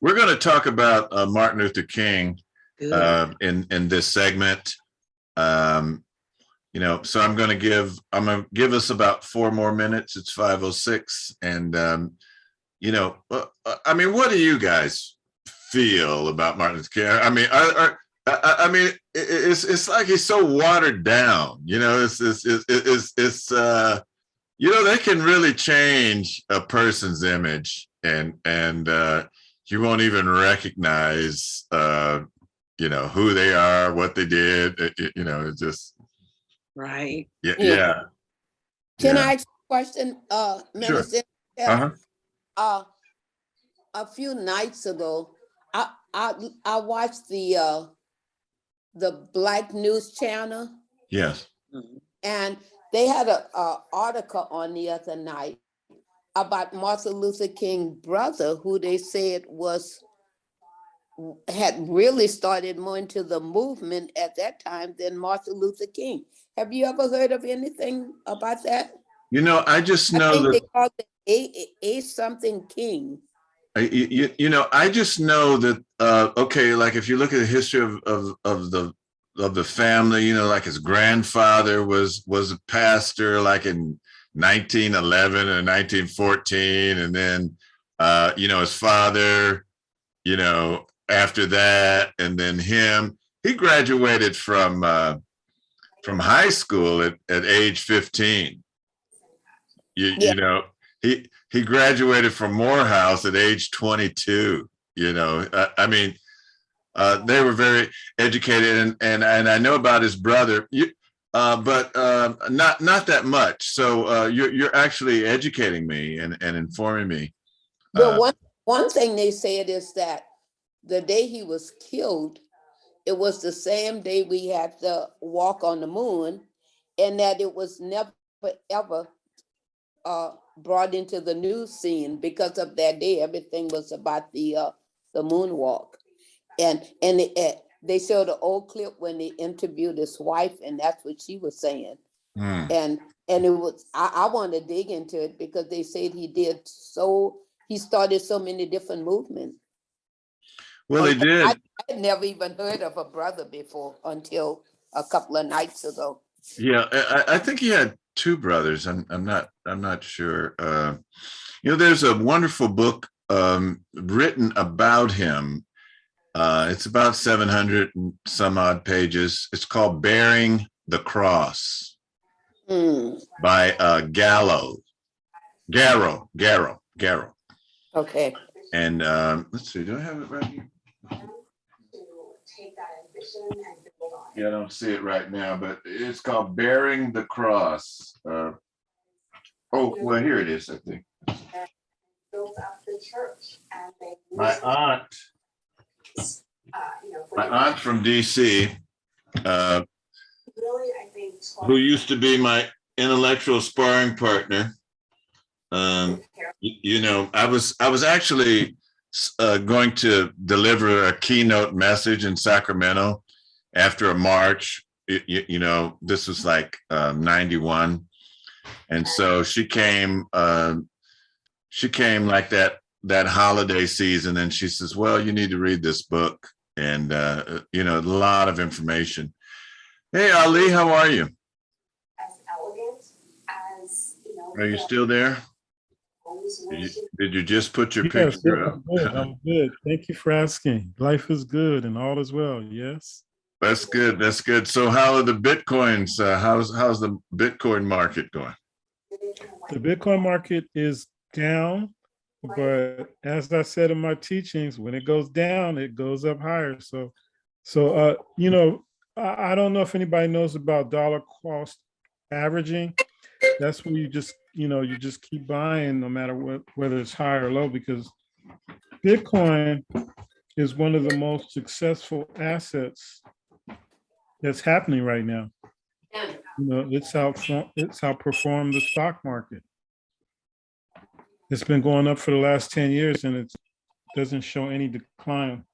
we're going to talk about Martin Luther King in this segment. So I'm going to give us about 4 more minutes. It's 5:06, and I mean, what do you guys feel about Martin Luther King? I mean, it's like he's so watered down. They can really change a person's image, and you won't even recognize, who they are, what they did. It's just right. Yeah. Can I ask a question, Sure. Minister? A few nights ago, I watched the Black News Channel. Yes. And they had a article on the other night about Martin Luther King's brother, who they said had really started more into the movement at that time than Martin Luther King. Have you ever heard of anything about that? I just know that they called it a something King. I just know that like if you look at the history of the family, like his grandfather was a pastor like in 1911 or 1914, and then his father, after that, and then he graduated from high school at age 15. He graduated from Morehouse at age 22. I mean, they were very educated, and I know about his brother, but not that much. So you're actually educating me and informing me. Well, one thing they said is that the day he was killed, it was the same day we had the walk on the moon, and that it was never ever brought into the news scene because of that day. Everything was about the moonwalk, and they showed an old clip when they interviewed his wife, and that's what she was saying. And it was I want to dig into it because they said he started so many different movements. Well, he did. I had never even heard of a brother before until a couple of nights ago. Yeah, I think he had 2 brothers. I'm not sure. There's a wonderful book written about him. It's about 700 and some odd pages. It's called "Bearing the Cross" by Garrow. Okay. And let's see, do I have it right here? Yeah, I don't see it right now, but it's called "Bearing the Cross." Well, here it is, I think. My aunt from DC, who used to be my intellectual sparring partner. I was actually going to deliver a keynote message in Sacramento after a march. This was like 91, and so she came like that holiday season, and she says, "Well, you need to read this book," and a lot of information. Hey, Ali, how are you? As elegant as Are you still there? Did you just put your picture up? I'm good. Thank you for asking. Life is good and all is well. Yes. That's good. That's good. So how are the Bitcoins? How's the Bitcoin market going? The Bitcoin market is down, but as I said in my teachings, when it goes down, it goes up higher. So I don't know if anybody knows about dollar cost averaging. That's where you just keep buying no matter whether it's high or low, because Bitcoin is one of the most successful assets that's happening right now. It's outperformed the stock market. It's been going up for the last 10 years and it doesn't show any decline.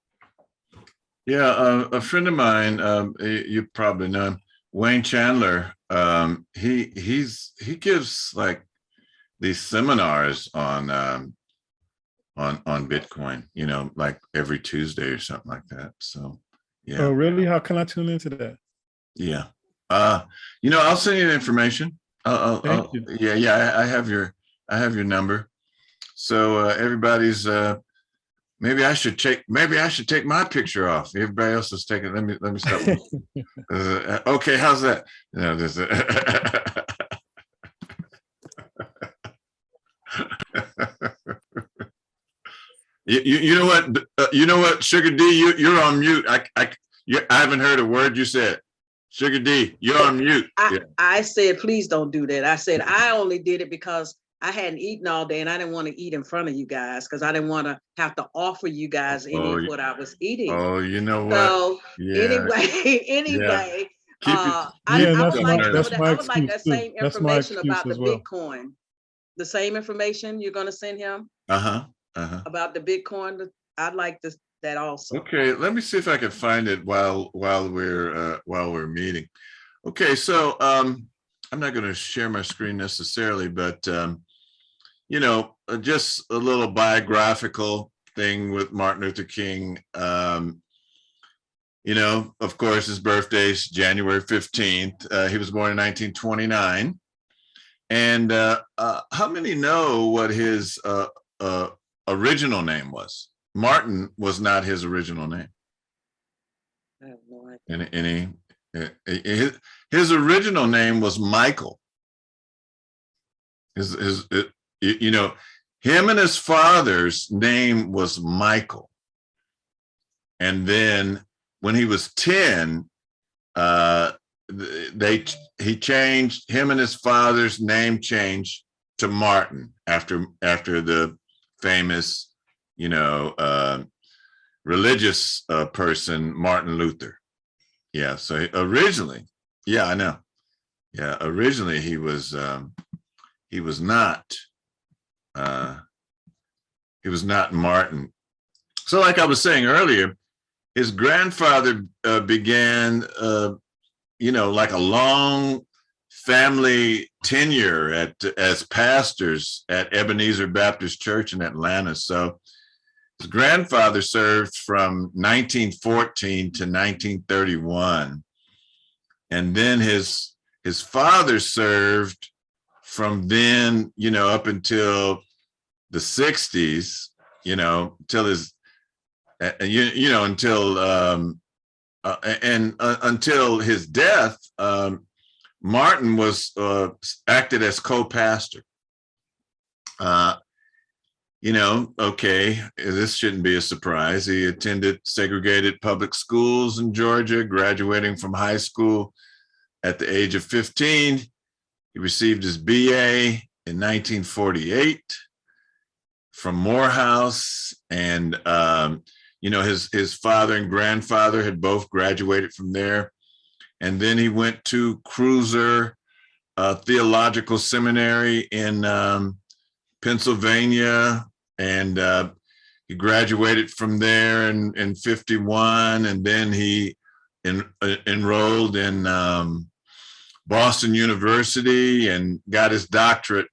Yeah, a friend of mine, you probably know him, Wayne Chandler. He gives like these seminars on on Bitcoin, like every Tuesday or something like that. So yeah. Oh, really? How can I tune into that? Yeah. I'll send you the information. Thank you. Yeah. I have your number. So everybody's. Maybe I should take my picture off. Everybody else is taking. Let me stop. Okay, how's that? You know what? You know what, Sugar D, you're on mute. I haven't heard a word you said. Sugar D, you're on mute. I said, please don't do that. I said, I only did it because I hadn't eaten all day and I didn't want to eat in front of you guys because I didn't want to have to offer you guys any of what I was eating. Oh, you know what? So yeah. anyway, that's I would like that same information about the Bitcoin. The same information you're going to send him about the Bitcoin. I'd like that also. Okay, let me see if I can find it while we're meeting. Okay, so I'm not going to share my screen necessarily, but just a little biographical thing with Martin Luther King. Of course, his birthday is January 15th. He was born in 1929. And how many know what his original name was? Martin was not his original name. I have no idea. His original name was Michael. Him and his father's name was Michael. And then when he was 10, he changed, him and his father's name changed to Martin after the famous, religious person, Martin Luther. Yeah. So originally, yeah, I know. Yeah. Originally he was not Martin. So like I was saying earlier, his grandfather began, like a long family tenure as pastors at Ebenezer Baptist Church in Atlanta. So his grandfather served from 1914 to 1931. And then his father served from then, up until the 60s, until his, until his death. Martin was acted as co-pastor. Okay, this shouldn't be a surprise. He attended segregated public schools in Georgia, graduating from high school at the age of 15. He received his BA in 1948 from Morehouse, and his father and grandfather had both graduated from there. And then he went to Cruiser Theological Seminary in Pennsylvania, and he graduated from there in 51. And then he enrolled in Boston University and got his doctorate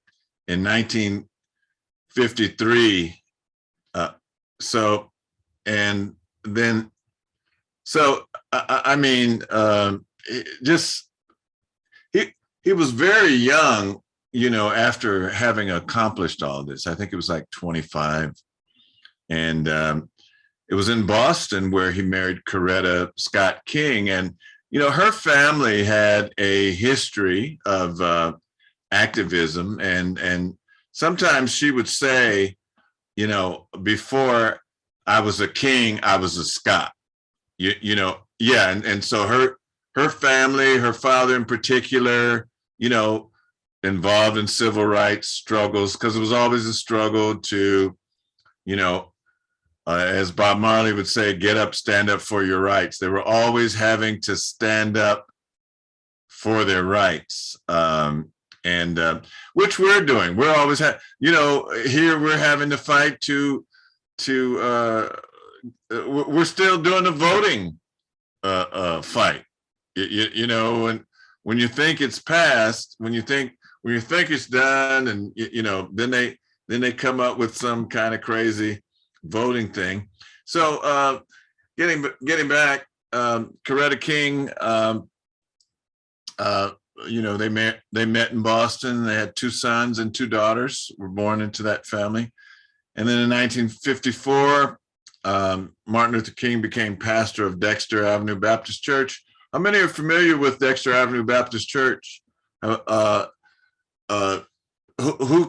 in 1953. He was very young, after having accomplished all this. I think it was like 25. And it was in Boston where he married Coretta Scott King. And, her family had a history of activism. And sometimes she would say, before I was a king, I was a Scot. Yeah. And so her family, her father in particular, involved in civil rights struggles, because it was always a struggle to, as Bob Marley would say, get up, stand up for your rights. They were always having to stand up for their rights. Which we're doing. We're always, here we're having to fight we're still doing the voting fight. And when you think it's passed, when you think it's done, and then then they come up with some kind of crazy voting thing. So getting back, Coretta King, you know, they met in Boston. They had 2 sons and 2 daughters were born into that family. And then in 1954, Martin Luther King became pastor of Dexter Avenue Baptist Church. How many are familiar with Dexter Avenue Baptist Church? Who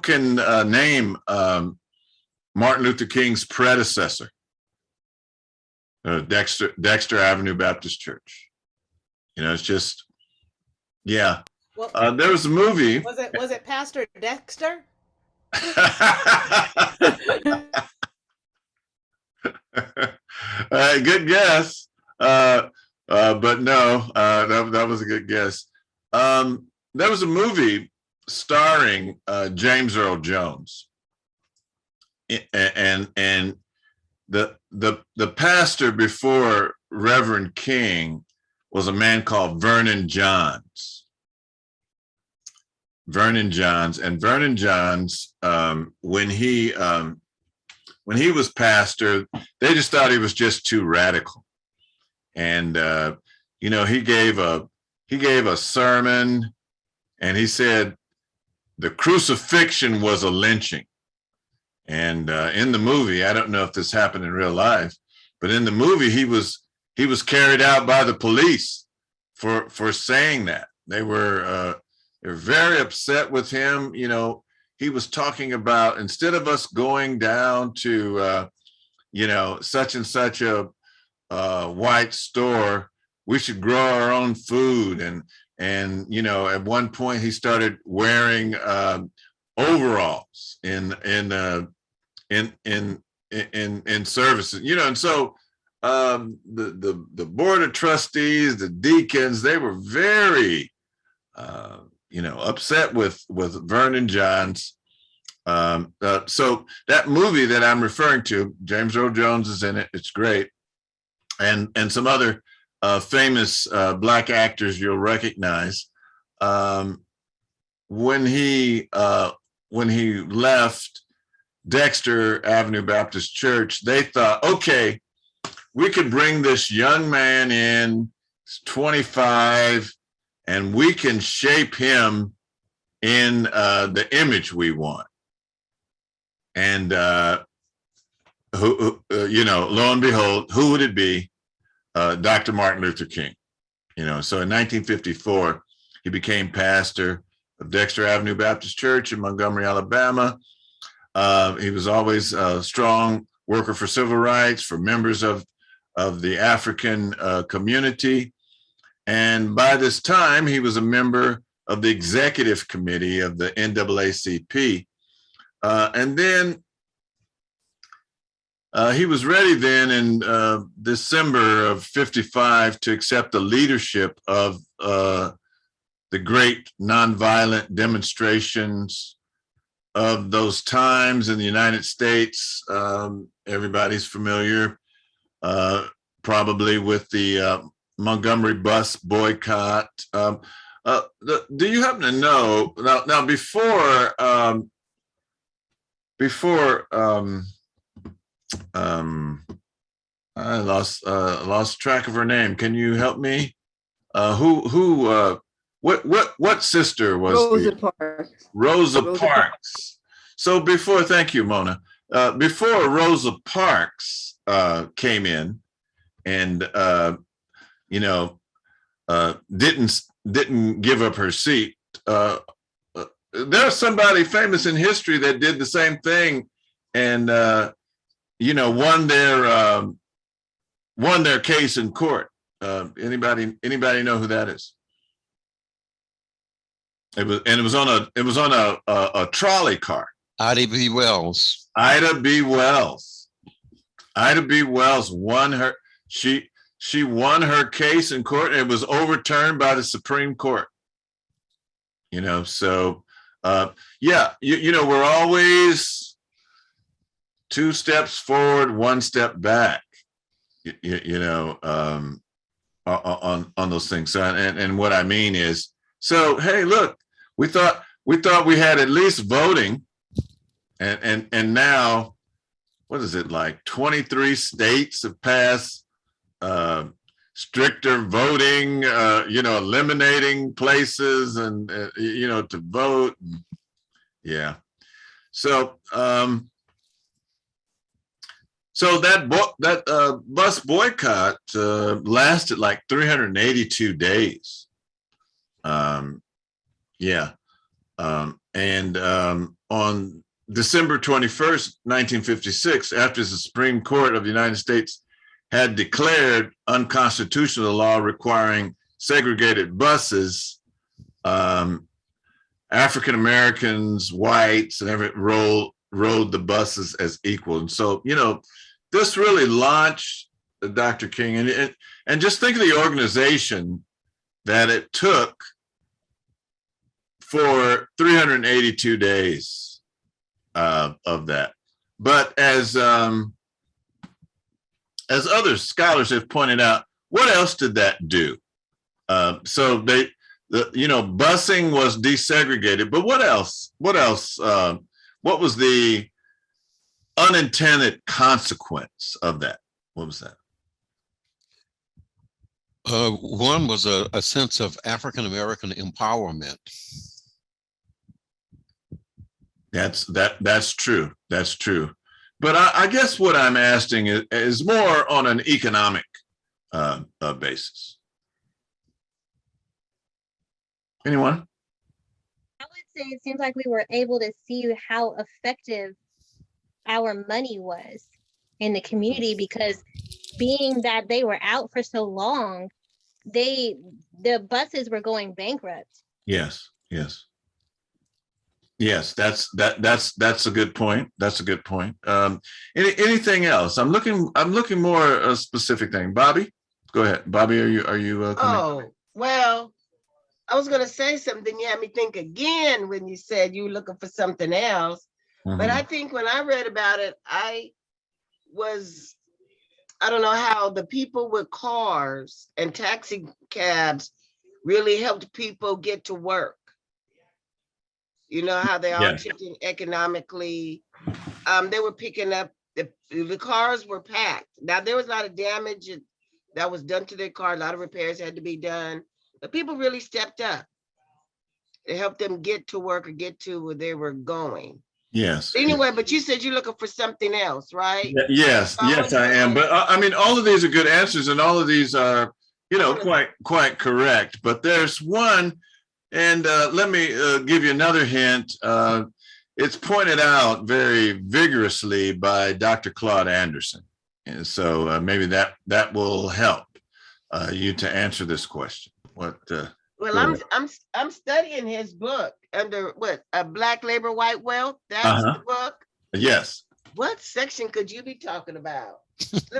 can name Martin Luther King's predecessor? Dexter Avenue Baptist Church. You know, it's just, yeah. Well, there was a movie. Was it Pastor Dexter? Good guess, but no, that was a good guess. There was a movie starring James Earl Jones, and the pastor before Reverend King was a man called Vernon Johns. Vernon Johns, when he was pastor, they just thought he was just too radical. And you know, he gave a sermon, and he said the crucifixion was a lynching. And in the movie, I don't know if this happened in real life, but in the movie, he was carried out by the police for saying that. They were very upset with him. You know, he was talking about, instead of us going down to, you know, such and such a white store, we should grow our own food. And you know, at one point he started wearing overalls in services. You know, and so the board of trustees, the deacons, they were very you know, upset with Vernon Johns. So that movie that I'm referring to, James Earl Jones is in it. It's great. And some other famous Black actors you'll recognize. When he left Dexter Avenue Baptist Church, they thought, okay, we could bring this young man in, he's 25, and we can shape him in the image we want. And you know, lo and behold, who would it be? Dr. Martin Luther King. You know, so in 1954, he became pastor of Dexter Avenue Baptist Church in Montgomery, Alabama. He was always a strong worker for civil rights, for members of the African community. And by this time, he was a member of the executive committee of the NAACP. And then he was ready then in December of 55 to accept the leadership of the great nonviolent demonstrations of those times in the United States. Everybody's familiar probably with the Montgomery Bus Boycott. Do you happen to know now before I lost track of her name. Can you help me? What sister was Rosa Parks. Rosa Parks. So before, thank you, Mona. Before Rosa Parks came in and you know, didn't give up her seat. There's somebody famous in history that did the same thing, and you know, won their case in court. Anybody know who that is? It was on a trolley car. Ida B. Wells. Ida B. Wells. Ida B. Wells won her. She won her case in court, and it was overturned by the Supreme Court. You know, so yeah, you know, we're always 2 steps forward, 1 step back. You know, on those things. So, and what I mean is, so hey, look, we thought we had at least voting. And now, what is it, like 23 states have passed stricter voting, eliminating places and, to vote. Yeah. So, that bus boycott lasted like 382 days. On December 21st, 1956, after the Supreme Court of the United States had declared unconstitutional law requiring segregated buses, African Americans, whites, and everyone rode the buses as equal. And so, this really launched Dr. King. And just think of the organization that it took for 382 days of that. But as other scholars have pointed out, what else did that do? So busing was desegregated, but what else? What was the unintended consequence of that? What was that? One was a sense of African American empowerment. That's true. That's true. But I guess what I'm asking is more on an economic basis. Anyone? I would say it seems like we were able to see how effective our money was in the community, because being that they were out for so long, the buses were going bankrupt. Yes. That's a good point. That's a good point. Anything else? I'm looking more a specific thing. Bobby, go ahead. Bobby, are you? Oh, well, I was going to say something. You had me think again when you said you were looking for something else. Mm-hmm. But I think when I read about it, I don't know how the people with cars and taxi cabs really helped people get to work. You know how they are chipping economically. They were picking up, the cars were packed. Now, there was a lot of damage that was done to their car. A lot of repairs had to be done. But people really stepped up to help them get to work or get to where they were going. Yes. Anyway, but you said you're looking for something else, right? Yes, I am. But I mean, all of these are good answers, and all of these are, quite correct. But there's one, and let me give you another hint. It's pointed out very vigorously by Dr. Claude Anderson, and so maybe that will help you to answer this question. Well, I'm studying his book under Black Labor, White Wealth. That's the book. Yes. What section could you be talking about?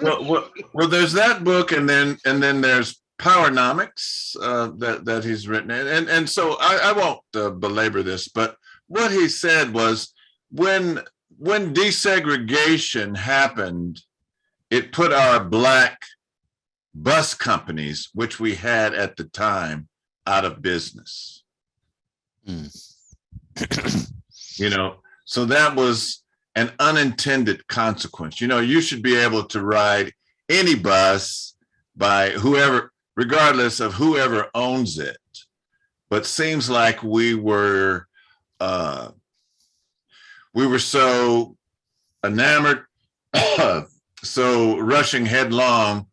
well, there's that book, and then there's Powernomics that he's written, and so I won't belabor this, but what he said was when desegregation happened, it put our Black bus companies, which we had at the time, out of business. So that was an unintended consequence. You should be able to ride any bus by whoever, regardless of whoever owns it. But seems like we were so enamored, so rushing headlong,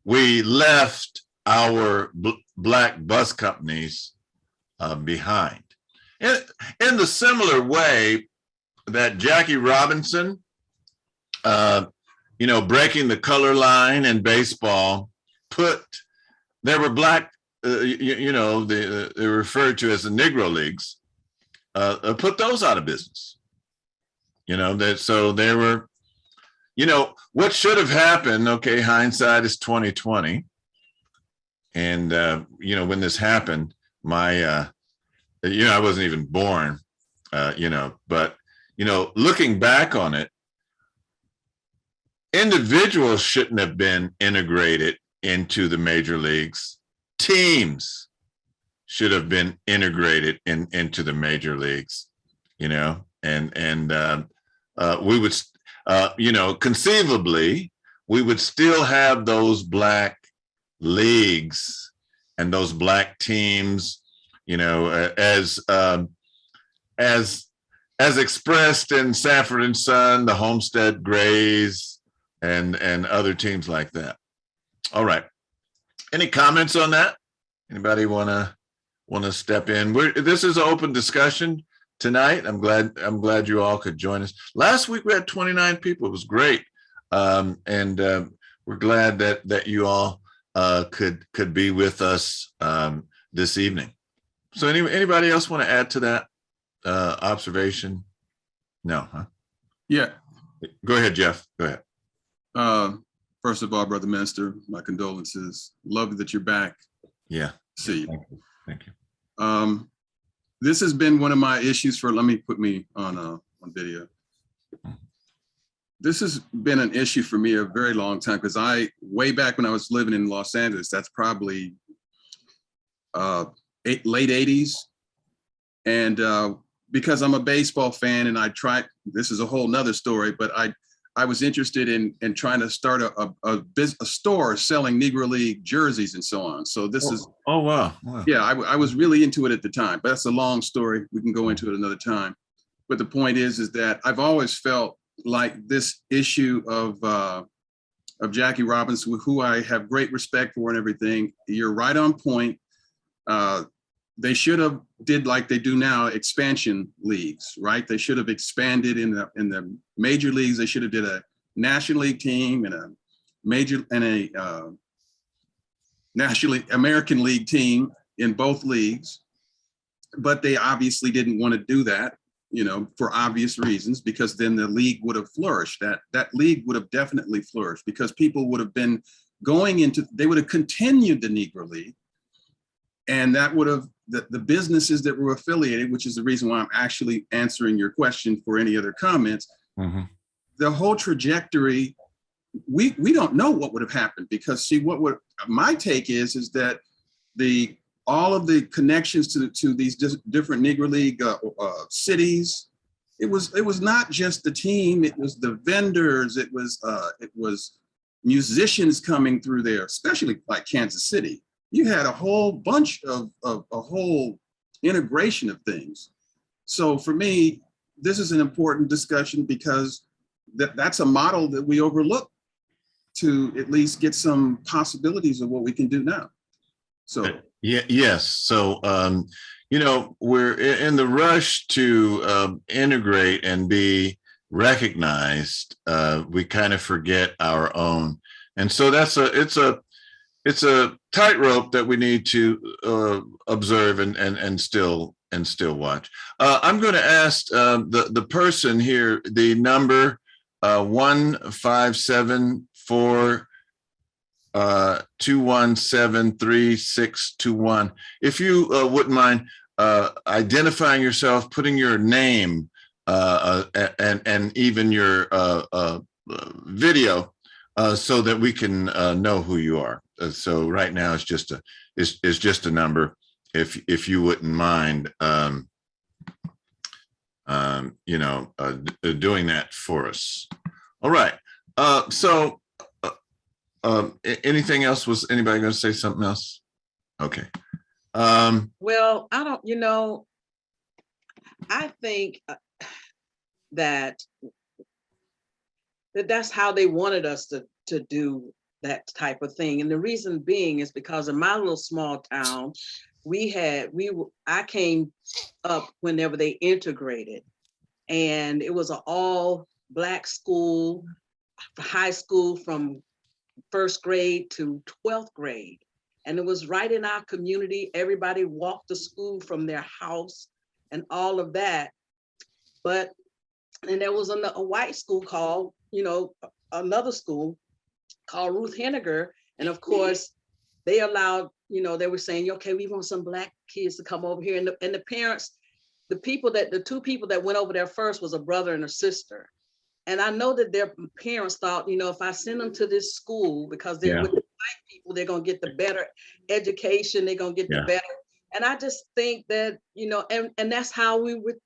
we left our Black bus companies behind. In the similar way that Jackie Robinson, breaking the color line in baseball, there were Black, they're referred to as the Negro Leagues, put those out of business. So they were, what should have happened, okay, hindsight is 2020. And, when this happened, I wasn't even born, but, looking back on it, individuals shouldn't have been integrated into the major leagues. Teams should have been integrated into the major leagues, and we would, you know, conceivably, we would still have those Black leagues and those Black teams, you know, as expressed in Sanford and Son, the Homestead Grays, and other teams like that. All right. Any comments on that? Anybody want to step in? This is an open discussion tonight. I'm glad you all could join us. Last week we had 29 people. It was great, and we're glad that you all could be with us this evening. So anybody else want to add to that observation? No, huh? Yeah. Go ahead, Jeff. Go ahead. First of all, Brother Minister, my condolences. Love that you're back. Yeah. See you. Thank you. This has been one of my issues for, let me put me on video. This has been an issue for me a very long time, because way back when I was living in Los Angeles, that's probably late 80s. And because I'm a baseball fan, and this is a whole nother story, but I was interested in trying to start a store selling Negro League jerseys and so on. So this is. Oh, wow. Yeah, I was really into it at the time, but that's a long story. We can go into it another time. But the point is that I've always felt like this issue of Jackie Robinson, who I have great respect for and everything. You're right on point. They should have did like they do now, expansion leagues, right? They should have expanded in the major leagues. They should have did a National League team and a National American League team in both leagues. But they obviously didn't want to do that, you know, for obvious reasons, because then the league would have flourished. That league would have definitely flourished, because people would have been they would have continued the Negro League. And that would have, the businesses that were affiliated, which is the reason why I'm actually answering your question for any other comments, the whole trajectory, we don't know what would have happened, because see, my take is that all of the connections to these different Negro League cities, it was not just the team, it was the vendors, it was musicians coming through there, especially like Kansas City. You had a whole bunch of a whole integration of things. So for me, this is an important discussion, because that's a model that we overlook to at least get some possibilities of what we can do now. So yes. So you know, we're in the rush to integrate and be recognized. We kind of forget our own, and so it's a tightrope that we need to observe and still watch. I'm going to ask the person here the number 1-574-217-3621. If you wouldn't mind identifying yourself, putting your name and even your video, so that we can know who you are. So right now it's just a number. If you wouldn't mind, you know, doing that for us. All right. So anything else? Was anybody going to say something else? Okay. Well, I don't. You know, I think that's how they wanted us to do that type of thing. And the reason being is because in my little small town, I came up whenever they integrated, and it was an all Black school, high school from 1st grade to 12th grade. And it was right in our community. Everybody walked to school from their house and all of that. And there was a white school called, you know, another school called Ruth Henniger. And of course, they allowed, you know, they were saying, okay, we want some Black kids to come over here. And the parents, the two people that went over there first was a brother and a sister. And I know that their parents thought, you know, if I send them to this school, because they're with the white people, they're going to get the better education, they're going to get the better. And I just think that, you know, and that's how we were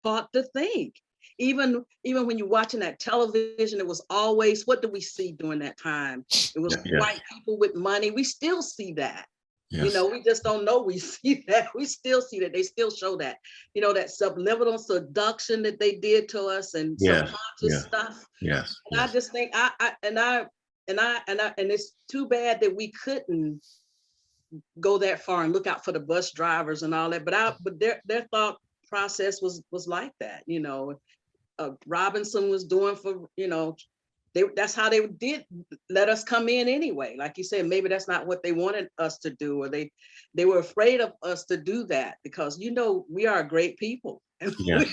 taught to think. even when you're watching that television, it was always, what do we see during that time? It was Yes. white people with money. We still see that. You Yes. know, we just don't know we see that. We still see that. They still show that, you know, that subliminal seduction that they did to us and Yes. subconscious stuff. Yes. And I just think and it's too bad that we couldn't go that far and look out for the bus drivers and all that. But their thought process was like that, you know. Robinson was doing for, you know, that's how they did let us come in anyway. Like you said, maybe that's not what they wanted us to do, or they were afraid of us to do that because, you know, we are great people. And Yeah.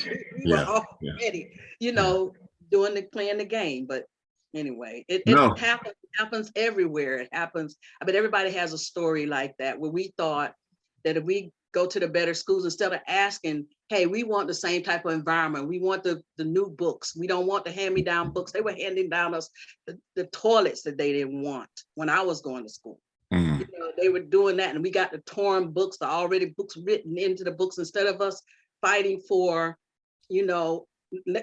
we were already, you know, playing the game. But anyway, it happens everywhere. It happens. I mean, everybody has a story like that where we thought that if we go to the better schools, instead of asking, hey, we want the same type of environment. We want the new books. We don't want the hand-me-down books. They were handing down us the toilets that they didn't want when I was going to school. Mm. You know, they were doing that, and we got the torn books, the already books written into the books, instead of us fighting for, you know,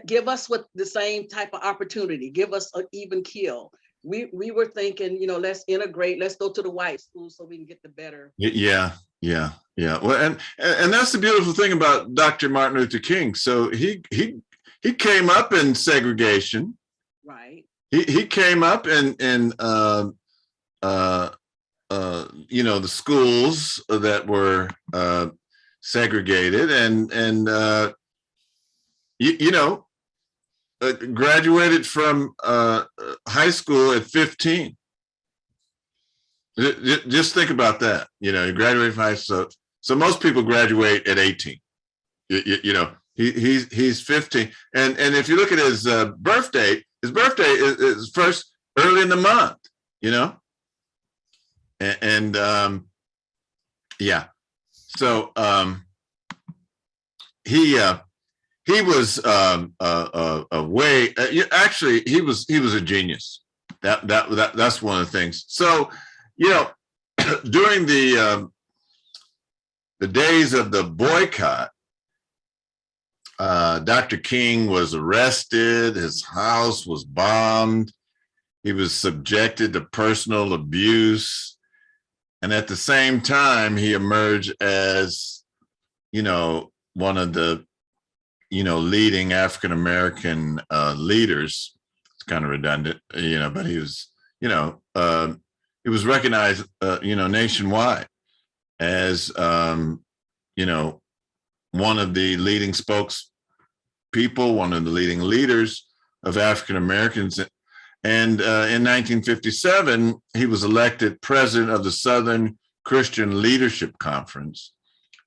give us what the same type of opportunity, give us an even kill. We were thinking, you know, let's integrate, let's go to the white schools so we can get the better. Yeah. Well, and that's the beautiful thing about Dr. Martin Luther King. So he came up in segregation. Right. He came up in you know, the schools that were segregated, and you know, graduated from high school at 15. Just think about that. You know, he graduated from high school. So most people graduate at 18. You know, he's 15. And if you look at his birth date is first early in the month, you know? And yeah. So he was a way, actually he was a genius. That's one of the things. So, you know, during the days of the boycott, Dr. King was arrested. His house was bombed. He was subjected to personal abuse. And at the same time, he emerged as, you know, one of the, you know, leading African-American leaders. It's kind of redundant, you know, but he was, you know, he was recognized, you know, nationwide as, you know, one of the leading spokespeople, one of the leading leaders of African Americans. And in 1957, he was elected president of the Southern Christian Leadership Conference.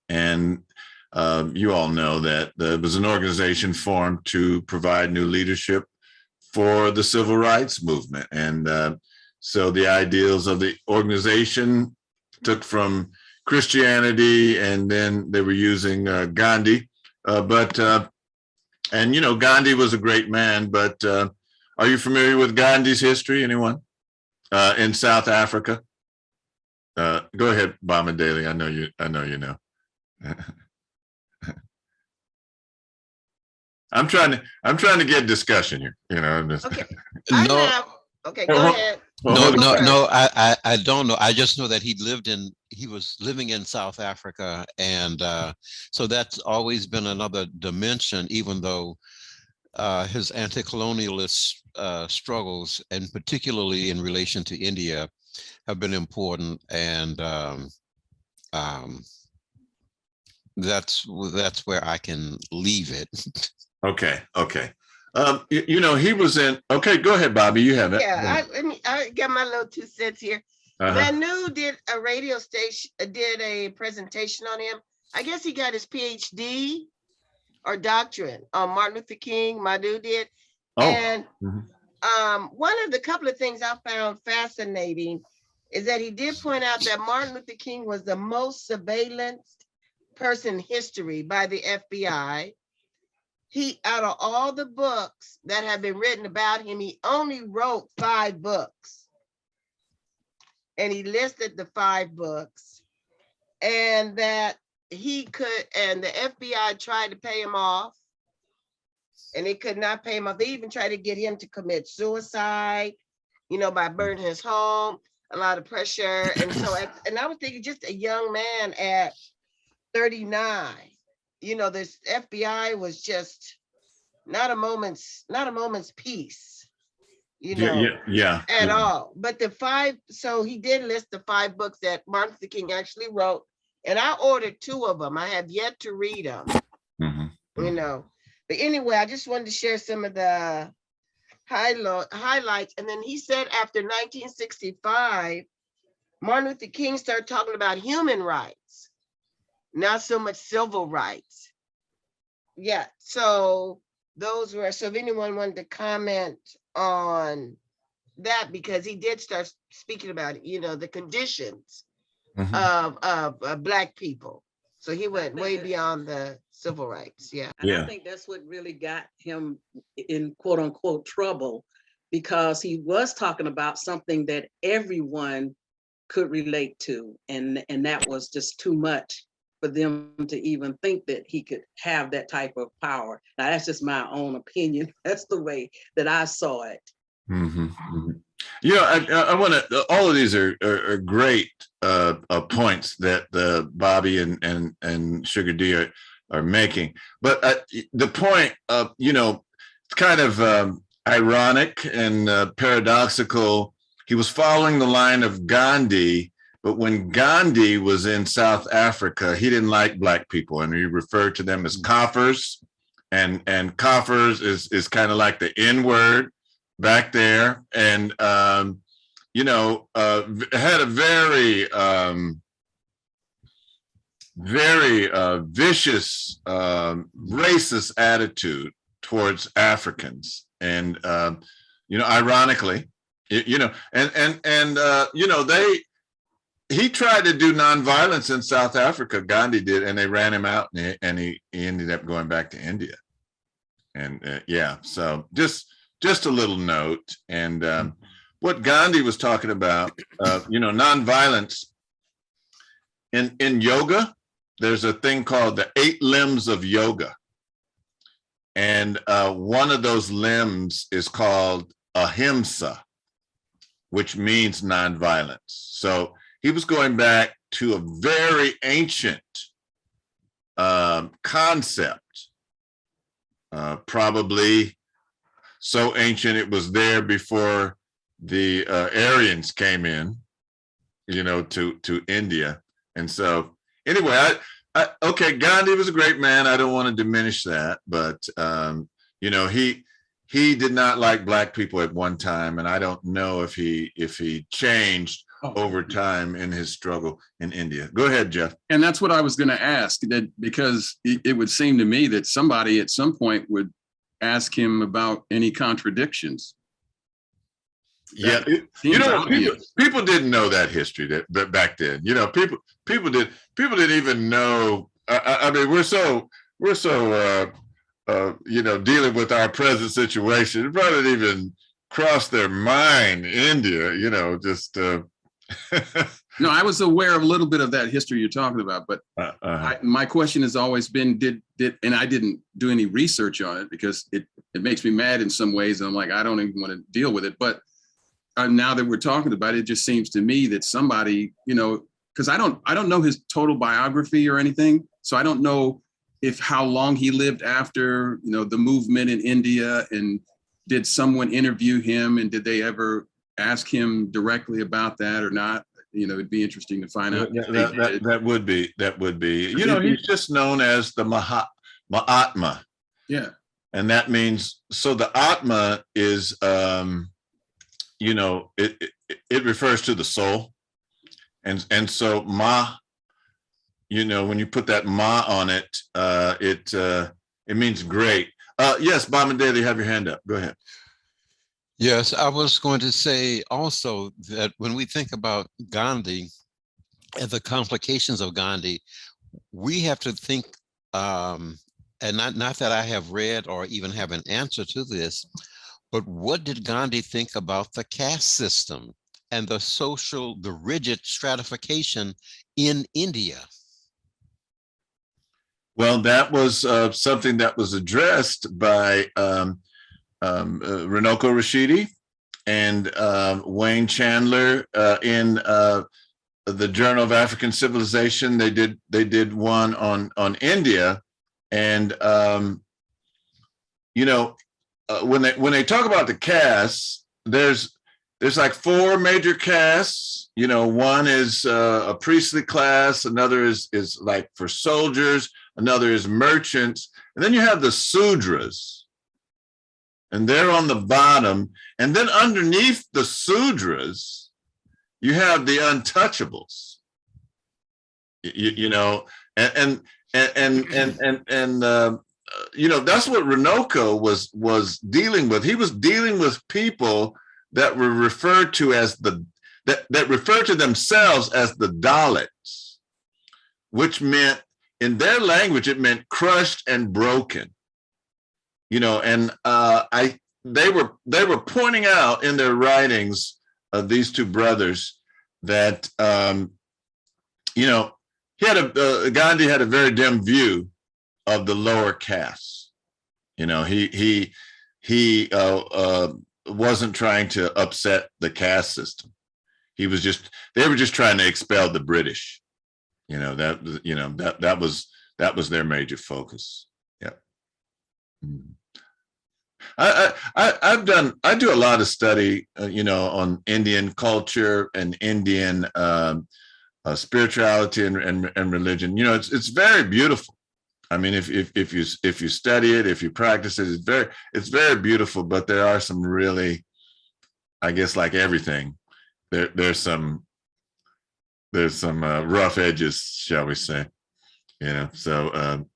And you all know that there was an organization formed to provide new leadership for the civil rights movement. And so the ideals of the organization took from Christianity, and then they were using Gandhi. And, you know, Gandhi was a great man, but are you familiar with Gandhi's history, anyone? In South Africa? Go ahead, Bama Daly. I know you know. I'm trying to get discussion here, you know. Okay. No. Okay, go ahead. No, I don't know. I just know that he was living in South Africa. And so that's always been another dimension, even though his anti-colonialist struggles, and particularly in relation to India, have been important. And that's where I can leave it. Okay. You know, he was in. Okay, go ahead, Bobby. You have it. Yeah, I got my little 2 cents here. Manu did a radio station, did a presentation on him. I guess he got his PhD or doctorate on Martin Luther King. Manu did. Oh. And one of the couple of things I found fascinating is that he did point out that Martin Luther King was the most surveillanced person in history by the FBI. He, out of all the books that have been written about him, he only wrote 5 books. And he listed the 5 books, and that he could, and the FBI tried to pay him off. and they could not pay him off. They even tried to get him to commit suicide, you know, by burning his home, a lot of pressure. And so, and I was thinking, just a young man at 39, you know, this FBI was just not a moment's peace, you know, at all. But the 5, so he did list the 5 books that Martin Luther King actually wrote, and I ordered 2 of them. I have yet to read them, you know. But anyway, I just wanted to share some of the highlights. And then he said after 1965, Martin Luther King started talking about human rights, not so much civil rights. Yeah, so those were, so if anyone wanted to comment on that, because he did start speaking about, you know, the conditions of Black people. So he went way beyond the civil rights. Yeah. And I think that's what really got him in quote unquote trouble, because he was talking about something that everyone could relate to. And that was just too much for them to even think that he could have that type of power. Now, that's just my own opinion. That's the way that I saw it. Yeah, I want to. All of these are great points that Bobby and Sugar D are making. But the point of, you know, it's kind of ironic and paradoxical. He was following the line of Gandhi, but when Gandhi was in South Africa, he didn't like Black people, and he referred to them as Kafirs, and Kafirs is kind of like the N word back there, and you know, had a very vicious racist attitude towards Africans, and you know, ironically, you know, and you know, he tried to do nonviolence in South Africa, Gandhi did, and they ran him out, and he ended up going back to India, and yeah, so just a little note. And what Gandhi was talking about, you know, nonviolence in yoga. There's a thing called the 8 limbs of yoga, and one of those limbs is called ahimsa, which means nonviolence. So he was going back to a very ancient concept, probably so ancient it was there before the Aryans came in, you know, to India. And so anyway, okay, Gandhi was a great man. I don't want to diminish that, but you know, he did not like Black people at one time, and I don't know if he changed over time in his struggle in India. Go ahead, Jeff. And that's what I was going to ask, that because it would seem to me that somebody at some point would ask him about any contradictions. Yeah, you know, people didn't know that history that back then. You know, people didn't even know. I mean, we're so you know, dealing with our present situation. It probably didn't even cross their mind. India, you know, just. No, I was aware of a little bit of that history you're talking about, but my question has always been, did and I didn't do any research on it because it makes me mad in some ways, and I'm like, I don't even want to deal with it. But now that we're talking about it, it just seems to me that somebody, you know, because I don't know his total biography or anything, so I don't know if how long he lived after, you know, the movement in India, and did someone interview him, and did they ever ask him directly about that or not? You know, it'd be interesting to find out. That would be. You know, he's just known as the Mahatma. Yeah. And that means, so the Atma is, you know, it refers to the soul. And so Ma, you know, when you put that Ma on it, it means great. Yes, Bamidele, have your hand up. Go ahead. Yes, I was going to say also that when we think about Gandhi and the complications of Gandhi, we have to think, and not that I have read or even have an answer to this, but what did Gandhi think about the caste system and the rigid stratification in India? Well, that was something that was addressed by Runoko Rashidi and Wayne Chandler in the Journal of African Civilization. They did one on India, and you know, when they talk about the castes, there's like 4 major castes. You know, one is a priestly class, another is like for soldiers, another is merchants, and then you have the Sudras, and they're on the bottom, and then underneath the Sudras, you have the untouchables. You know, and you know, that's what Runoko was dealing with. He was dealing with people that were referred to as that refer to themselves as the Dalits, which meant, in their language, it meant crushed and broken. You know, and they were pointing out in their writings of these 2 brothers that you know, Gandhi had a very dim view of the lower castes. You know, he wasn't trying to upset the caste system. They were just trying to expel the British. You know, that was their major focus. Yeah. I do a lot of study, you know, on Indian culture and Indian spirituality and religion. You know, it's very beautiful. I mean, if you study it, if you practice it, it's very beautiful. But there are some really, I guess, like everything, there's some rough edges, shall we say? You know. So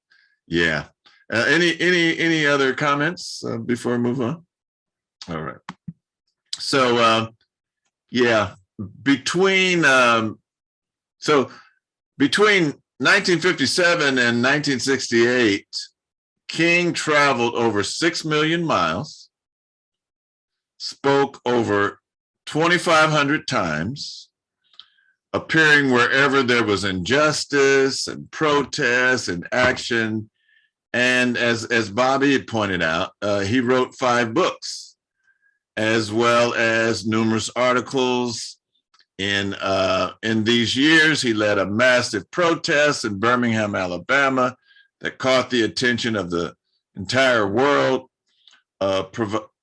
yeah. Any other comments before we move on? All right. So yeah, between 1957 and 1968, King traveled over 6 million miles, spoke over 2,500 times, appearing wherever there was injustice and protest and action. And as Bobby had pointed out, he wrote 5 books, as well as numerous articles. In these years, he led a massive protest in Birmingham, Alabama, that caught the attention of the entire world,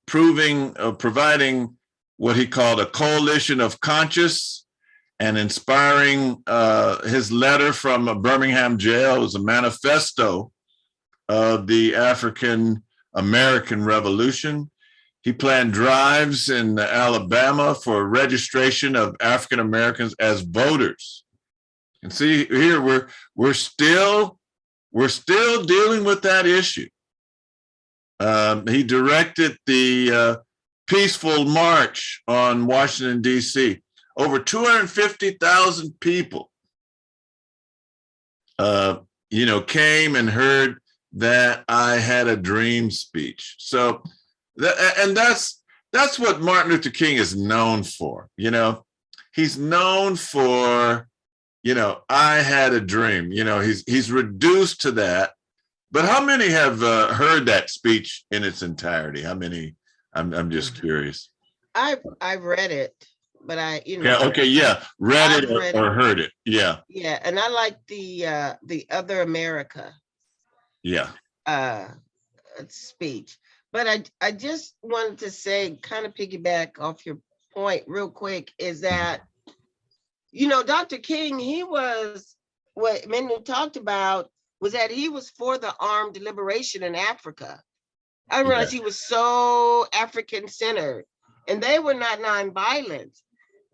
providing what he called a coalition of conscience and inspiring. His letter from a Birmingham jail was a manifesto of the African American Revolution. He planned drives in Alabama for registration of African Americans as voters. And see here, we're still dealing with that issue. He directed the peaceful march on Washington, D.C. Over 250,000 people, you know, came and heard that I had a dream speech. So, and that's what Martin Luther King is known for. You know, he's known for, you know, I had a dream. You know, he's reduced to that. But how many have heard that speech in its entirety? How many? I'm just curious. I've read it, but Yeah. Okay. Yeah. Read it or heard it. Yeah. Yeah, and I like the Other America. Yeah. Speech. But I just wanted to say, kind of piggyback off your point real quick, is that, you know, Dr. King, he was, what Menu talked about was that he was for the armed liberation in Africa. I realized he was so African-centered, and they were not nonviolent.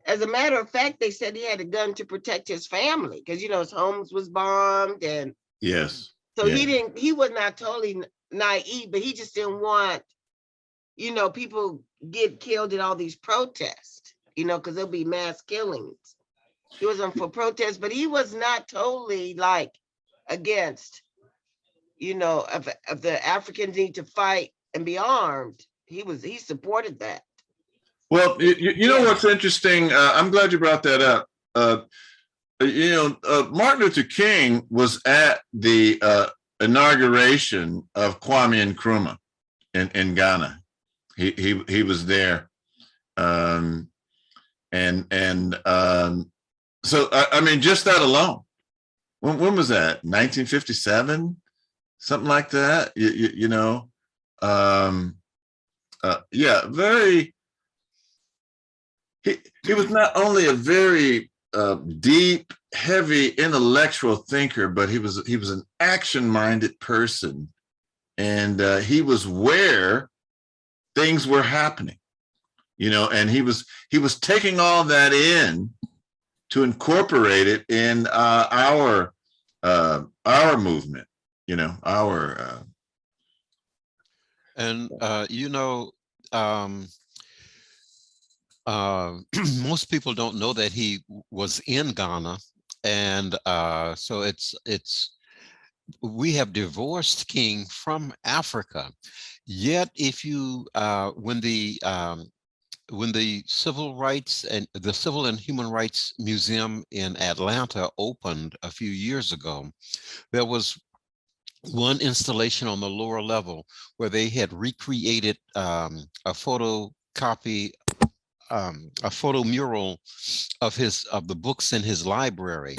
As a matter of fact, they said he had a gun to protect his family because, you know, his homes was bombed, and yes. So he was not totally naive, but he just didn't want, you know, people get killed in all these protests, you know, because there'll be mass killings. He wasn't for protests, but he was not totally like against, you know, of the Africans need to fight and be armed. He supported that. Well, you know what's interesting? I'm glad you brought that up. You know, Martin Luther King was at the inauguration of Kwame Nkrumah in Ghana. He was there. So I mean, just that alone. When was that? 1957, something like that. You know, yeah, very. He was not only a very deep, heavy intellectual thinker, but he was an action-minded person, and he was where things were happening, you know, and he was taking all that in to incorporate it in our movement, you know, you know, most people don't know that he was in Ghana, and so we have divorced King from Africa. Yet, if you when the Civil Rights and the Civil and Human Rights Museum in Atlanta opened a few years ago, there was one installation on the lower level where they had recreated a photocopy, a photo mural of the books in his library.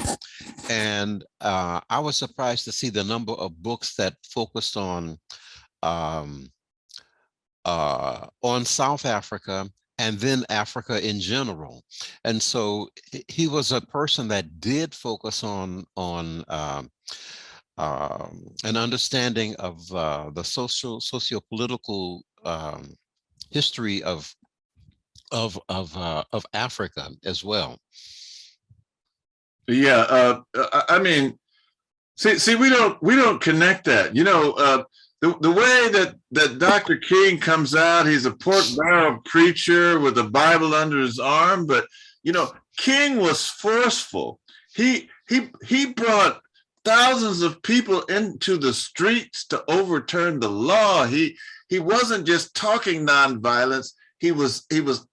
And I was surprised to see the number of books that focused on South Africa and then Africa in general. And so he was a person that did focus on an understanding of the socio-political history of Africa as well. Yeah, I mean, see, we don't connect that. You know, the way that Dr. King comes out, he's a pork barrel preacher with a Bible under his arm, but you know, King was forceful. He brought thousands of people into the streets to overturn the law. He wasn't just talking nonviolence. He was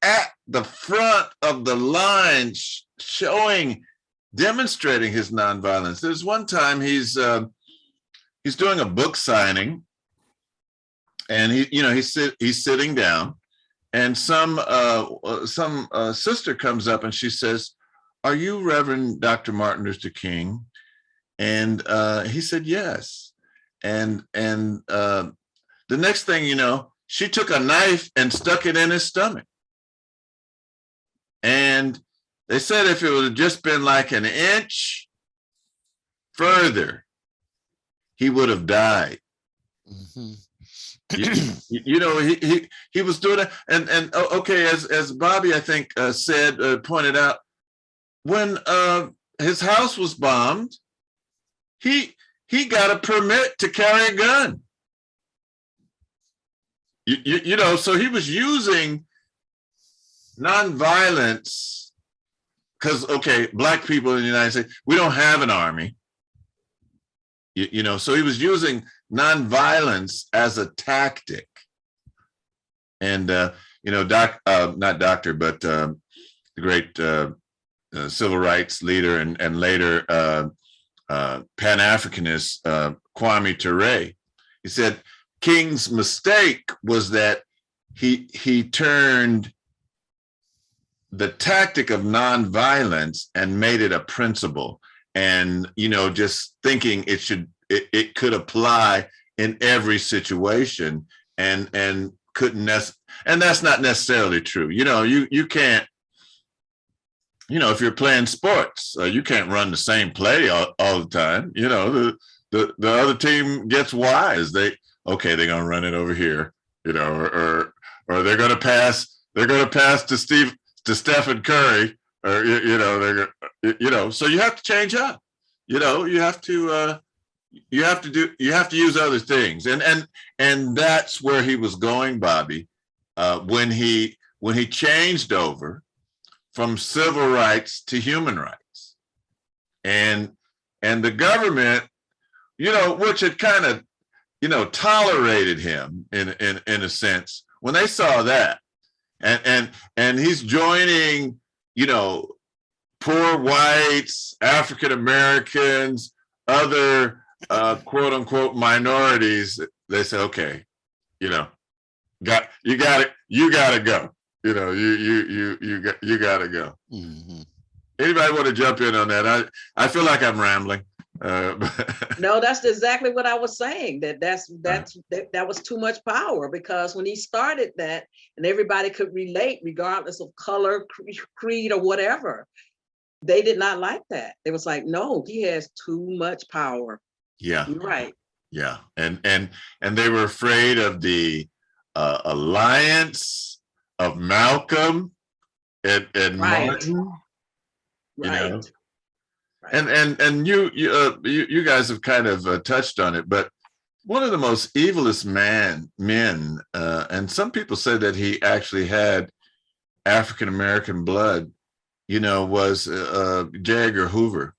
at the front of the line, demonstrating his nonviolence. There's one time he's doing a book signing, and he's sitting down, and some sister comes up and she says, "Are you Reverend Dr. Martin Luther King?" And he said yes. And the next thing you know, she took a knife and stuck it in his stomach. And they said if it would have just been like an inch further, he would have died. Mm-hmm. You know, he was doing it. And okay, as Bobby, I think, pointed out, when his house was bombed, he got a permit to carry a gun. You know, so he was using nonviolence because, okay, Black people in the United States, we don't have an army. You know, so he was using nonviolence as a tactic. And, you know, not doctor, but the great civil rights leader and later Pan-Africanist Kwame Ture, he said King's mistake was that he turned the tactic of nonviolence and made it a principle, and you know, just thinking it could apply in every situation, and couldn't and that's not necessarily true. You know, you can't, you know, if you're playing sports, you can't run the same play all the time. You know, the other team gets wise. They're gonna run it over here, you know, or they're gonna pass to Stephen Curry, or you know, so you have to change up. You know, you have to use other things, and that's where he was going, Bobby, when he changed over from civil rights to human rights, and the government, you know, which had kind of, you know, tolerated him in a sense, when they saw that, and he's joining, you know, poor whites, African Americans, other quote unquote minorities, they say, okay, you know, you got to go. You know, you got to go. Mhm. Anybody want to jump in on that? I feel like I'm rambling. No, that's exactly what I was saying. That was too much power, because when he started that, and everybody could relate, regardless of color, creed, or whatever, they did not like that. It was like, no, he has too much power. Yeah, you're right. yeah, and they were afraid of the alliance of Malcolm and Right. Martin. You Right. know, Right. and you guys have kind of touched on it, but one of the most evilest men, and some people say that he actually had African American blood, you know, was J. Edgar Hoover,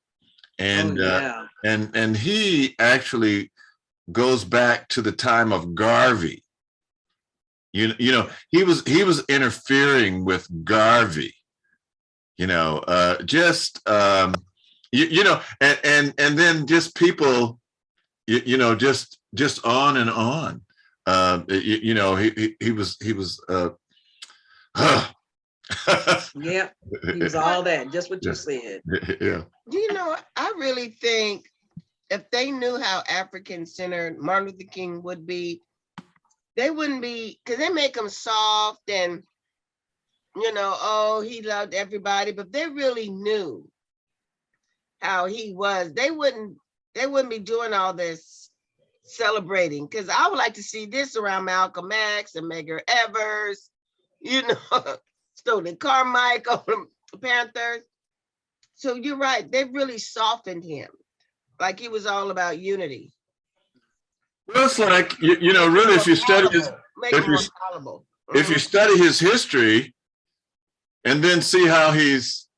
and yeah. and he actually goes back to the time of Garvey. You know, he was interfering with Garvey. You know, just you know, and then just people, you know, just on and on. You know, he was Yeah, he was all that, just what you said. yeah. You know, I really think if they knew how African-centered Martin Luther King would be, they wouldn't be, because they make him soft and, you know, oh, he loved everybody, but they really knew how he was. They wouldn't be doing all this celebrating, because I would like to see this around Malcolm X and Medgar Evers, you know, Stokely Carmichael, the Panthers. So you're right, they really softened him, like he was all about unity. Well, it's like you know, really, if you study his, if you study his history, and then see how he's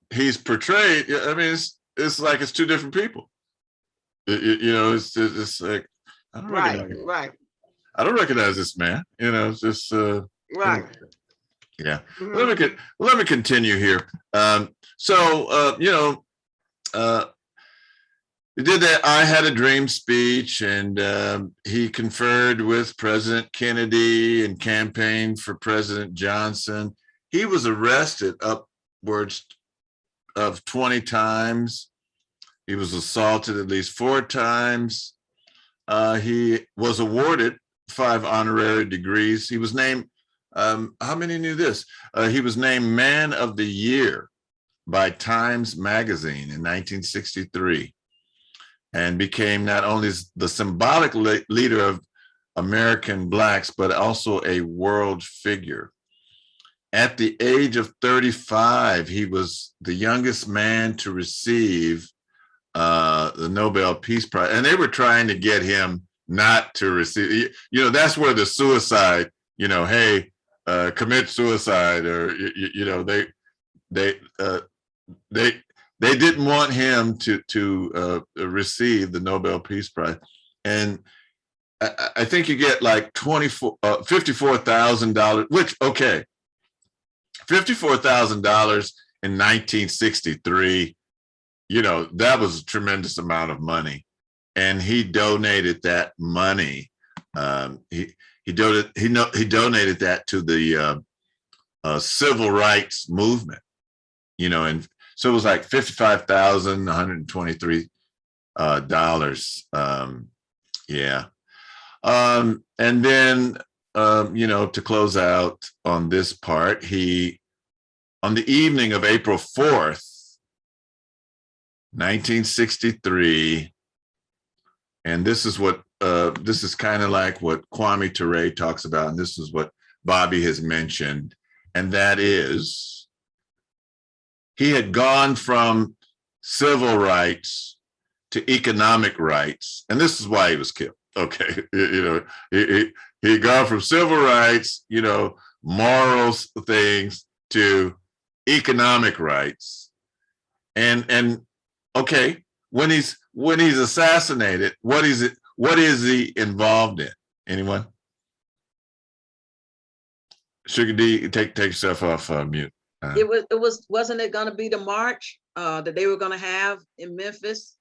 portrayed, I mean, it's like it's two different people. You know, it's like I don't recognize, right. I don't recognize this man. You know, it's just right. Yeah. Mm-hmm. Let me continue here. So you know, he did that I Had a Dream speech, and he conferred with President Kennedy and campaigned for President Johnson. He was arrested upwards of 20 times. He was assaulted at least 4 times. He was awarded 5 honorary degrees. He was named, how many knew this? He was named Man of the Year by Times Magazine in 1963, and became not only the symbolic leader of American Blacks, but also a world figure. At the age of 35, he was the youngest man to receive the Nobel Peace Prize. And they were trying to get him not to receive, you know, that's where the suicide, you know, hey, commit suicide, or, you know, they didn't want him to receive the Nobel Peace Prize. And I think you get like $54,000, which, okay, $54,000 in 1963, you know, that was a tremendous amount of money. And he donated that money. He donated that to the civil rights movement, you know, and so it was like $55,123. Yeah. And then, you know, to close out on this part, on the evening of April 4th, 1963, and this is what, this is kind of like what Kwame Ture talks about, and this is what Bobby has mentioned, and that is, he had gone from civil rights to economic rights, and this is why he was killed. Okay, you know, he had gone from civil rights, you know, morals things, to economic rights, and okay, when he's assassinated, what is he involved in? Anyone? Sugar D, take yourself off mute. Wasn't it going to be the march that they were going to have in Memphis?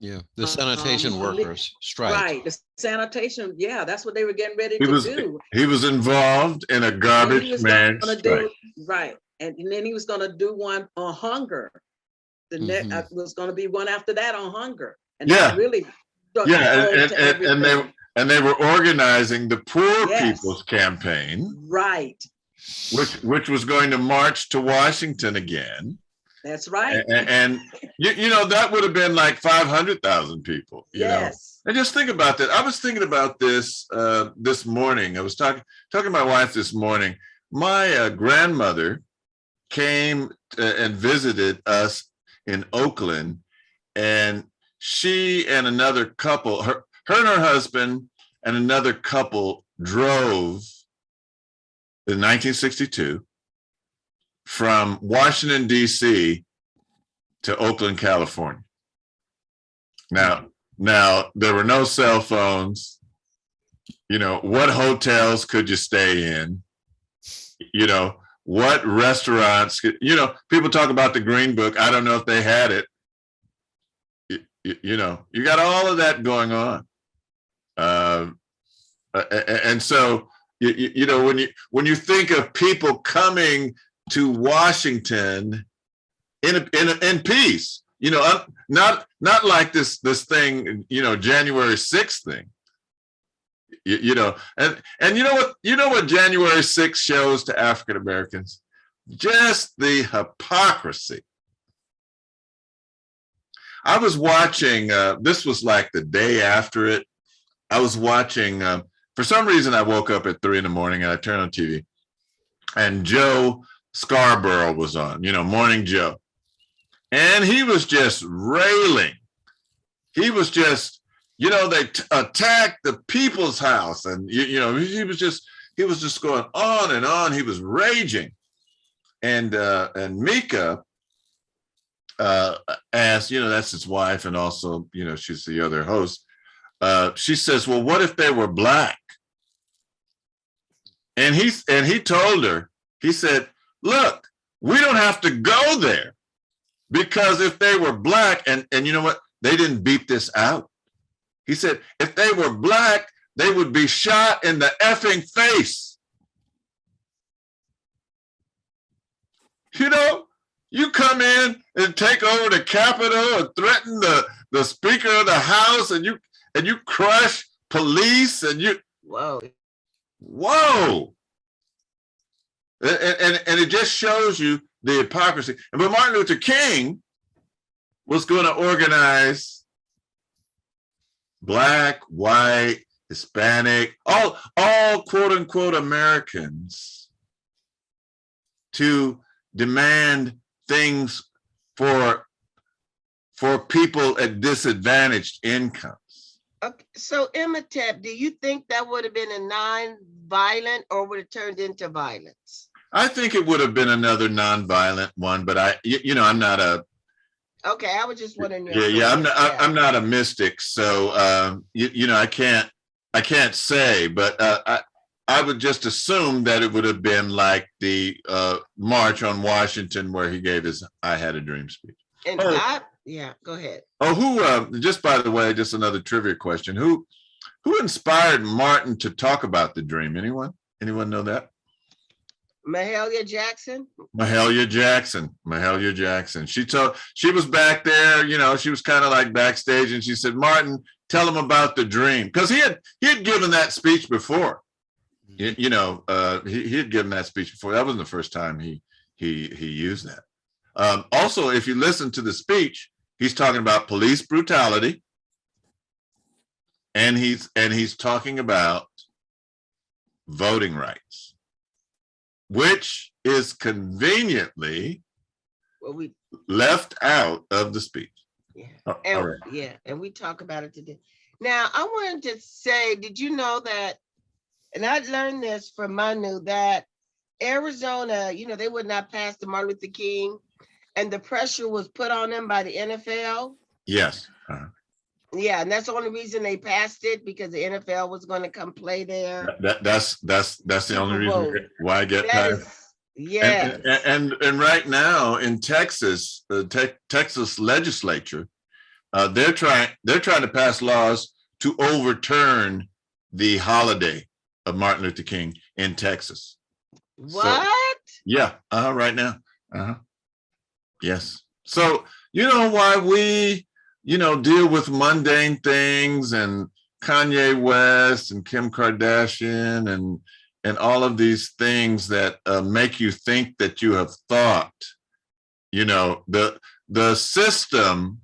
Yeah, the sanitation workers strike. Right, the sanitation, yeah, that's what they were getting ready He to was do. he was involved in a And he garbage was man gonna strike. do, right, and then he was gonna do one on hunger. The next was gonna be one after that on hunger. And Yeah. that really struck Yeah, home to everything. and they were organizing the Poor Yes. People's Campaign, Right, which was going to march to Washington again. that's right. And you know, that would have been like 500,000 people, you know. Yes, And just think about that. I was thinking about this this morning. I was talking to my wife this morning. My grandmother came and visited us in Oakland, and she and another couple, her and her husband and another couple drove in 1962 from Washington, D.C. to Oakland, California. Now, there were no cell phones. You know, what hotels could you stay in? You know, what restaurants, you know, people talk about the Green Book. I don't know if they had it. You know, you got all of that going on. And so, you know, when you think of people coming to Washington in peace, you know, not like this thing, you know, January 6th thing. You know, and you know what January 6th shows to African Americans? Just the hypocrisy. I was watching, this was like the day after it. I was watching, for some reason I woke up at 3 in the morning and I turned on TV and Joe Scarborough was on, you know, Morning Joe. And he was just railing. He was just, you know, they attacked the People's House, and you know, he was just going on and on. He was raging, and Mika asked, you know, that's his wife, and also, you know, she's the other host. She says, "Well, what if they were black?" And he told her, he said, "Look, we don't have to go there, because if they were black, and you know what, they didn't beat this out." He said, if they were black, they would be shot in the effing face. You know, you come in and take over the Capitol and threaten the Speaker of the House, and you crush police, and you whoa. And it just shows you the hypocrisy. But Martin Luther King was going to organize Black, white, Hispanic, all quote unquote Americans to demand things for people at disadvantaged incomes. Okay, so Imhotep, do you think that would have been a non-violent, or would it turned into violence? I think it would have been another non-violent one, but you know, I'm not a. Okay, I was just wondering. Yeah, I'm not a mystic, so you know, I can't say, but I would just assume that it would have been like the March on Washington where he gave his "I Had a Dream" speech. And yeah, go ahead. Oh, who? Just by the way, just another trivia question: Who inspired Martin to talk about the dream? Anyone know that? Mahalia Jackson. Mahalia Jackson. She was back there, you know, she was kind of like backstage, and she said, "Martin, tell him about the dream," because he had given that speech before. You know, he had given that speech before. That wasn't the first time he used that. Also, if you listen to the speech, he's talking about police brutality, and he's talking about voting rights, which is conveniently left out of the speech. Yeah. And, right. Yeah, and we talk about it today. Now, I wanted to say, did you know that, and I learned this from Manu, that Arizona, you know, they would not pass the Martin Luther King, and the pressure was put on them by the NFL. Yes. Yeah, and that's the only reason they passed it, because the NFL was going to come play there. That's the only reason why I get passed. Yeah. And right now in Texas, the Texas legislature they're trying to pass laws to overturn the holiday of Martin Luther King in Texas. What? Yeah, right now. Yes. So you know why we, deal with mundane things and Kanye West and Kim Kardashian and all of these things that make you think that you have thought. The system,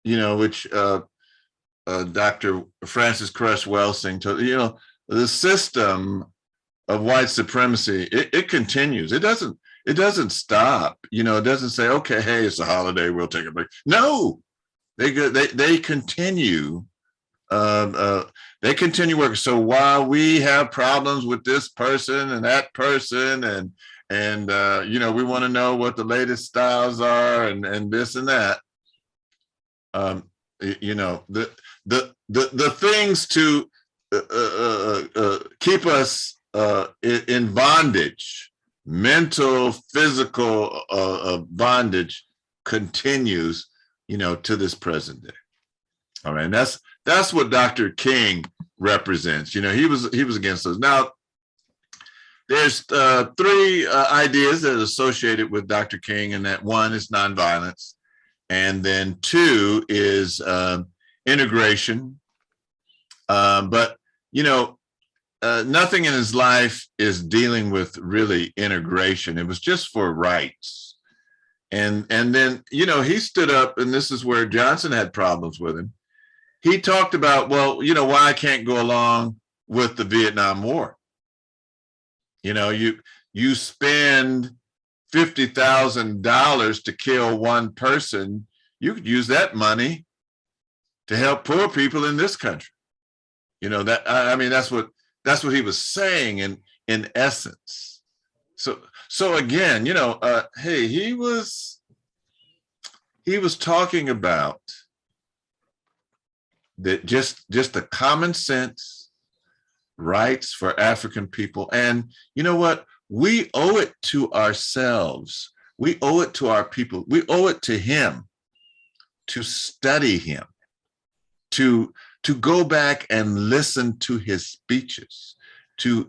which Dr. Francis Cress Welsing told, the system of white supremacy, it continues. It doesn't stop. It doesn't say, okay, hey, it's a holiday, we'll take a break. No, they continue. They continue working. So while we have problems with this person and that person, and we want to know what the latest styles are, and this and that, the things to keep us in bondage, mental, physical bondage, continues, to this present day. All right, and that's what Dr. King represents. He was against those. Now, there's three ideas that are associated with Dr. King, and that one is nonviolence, and then two is integration. But nothing in his life is dealing with really integration. It was just for rights. And then, he stood up, and this is where Johnson had problems with him. He talked about, well, why I can't go along with the Vietnam War. You spend $50,000 to kill one person, you could use that money to help poor people in this country. That's what he was saying in essence. So again, hey, he was talking about that just the common sense rights for African people. And you know what? We owe it to ourselves. We owe it to our people. We owe it to him to study him, to go back and listen to his speeches, to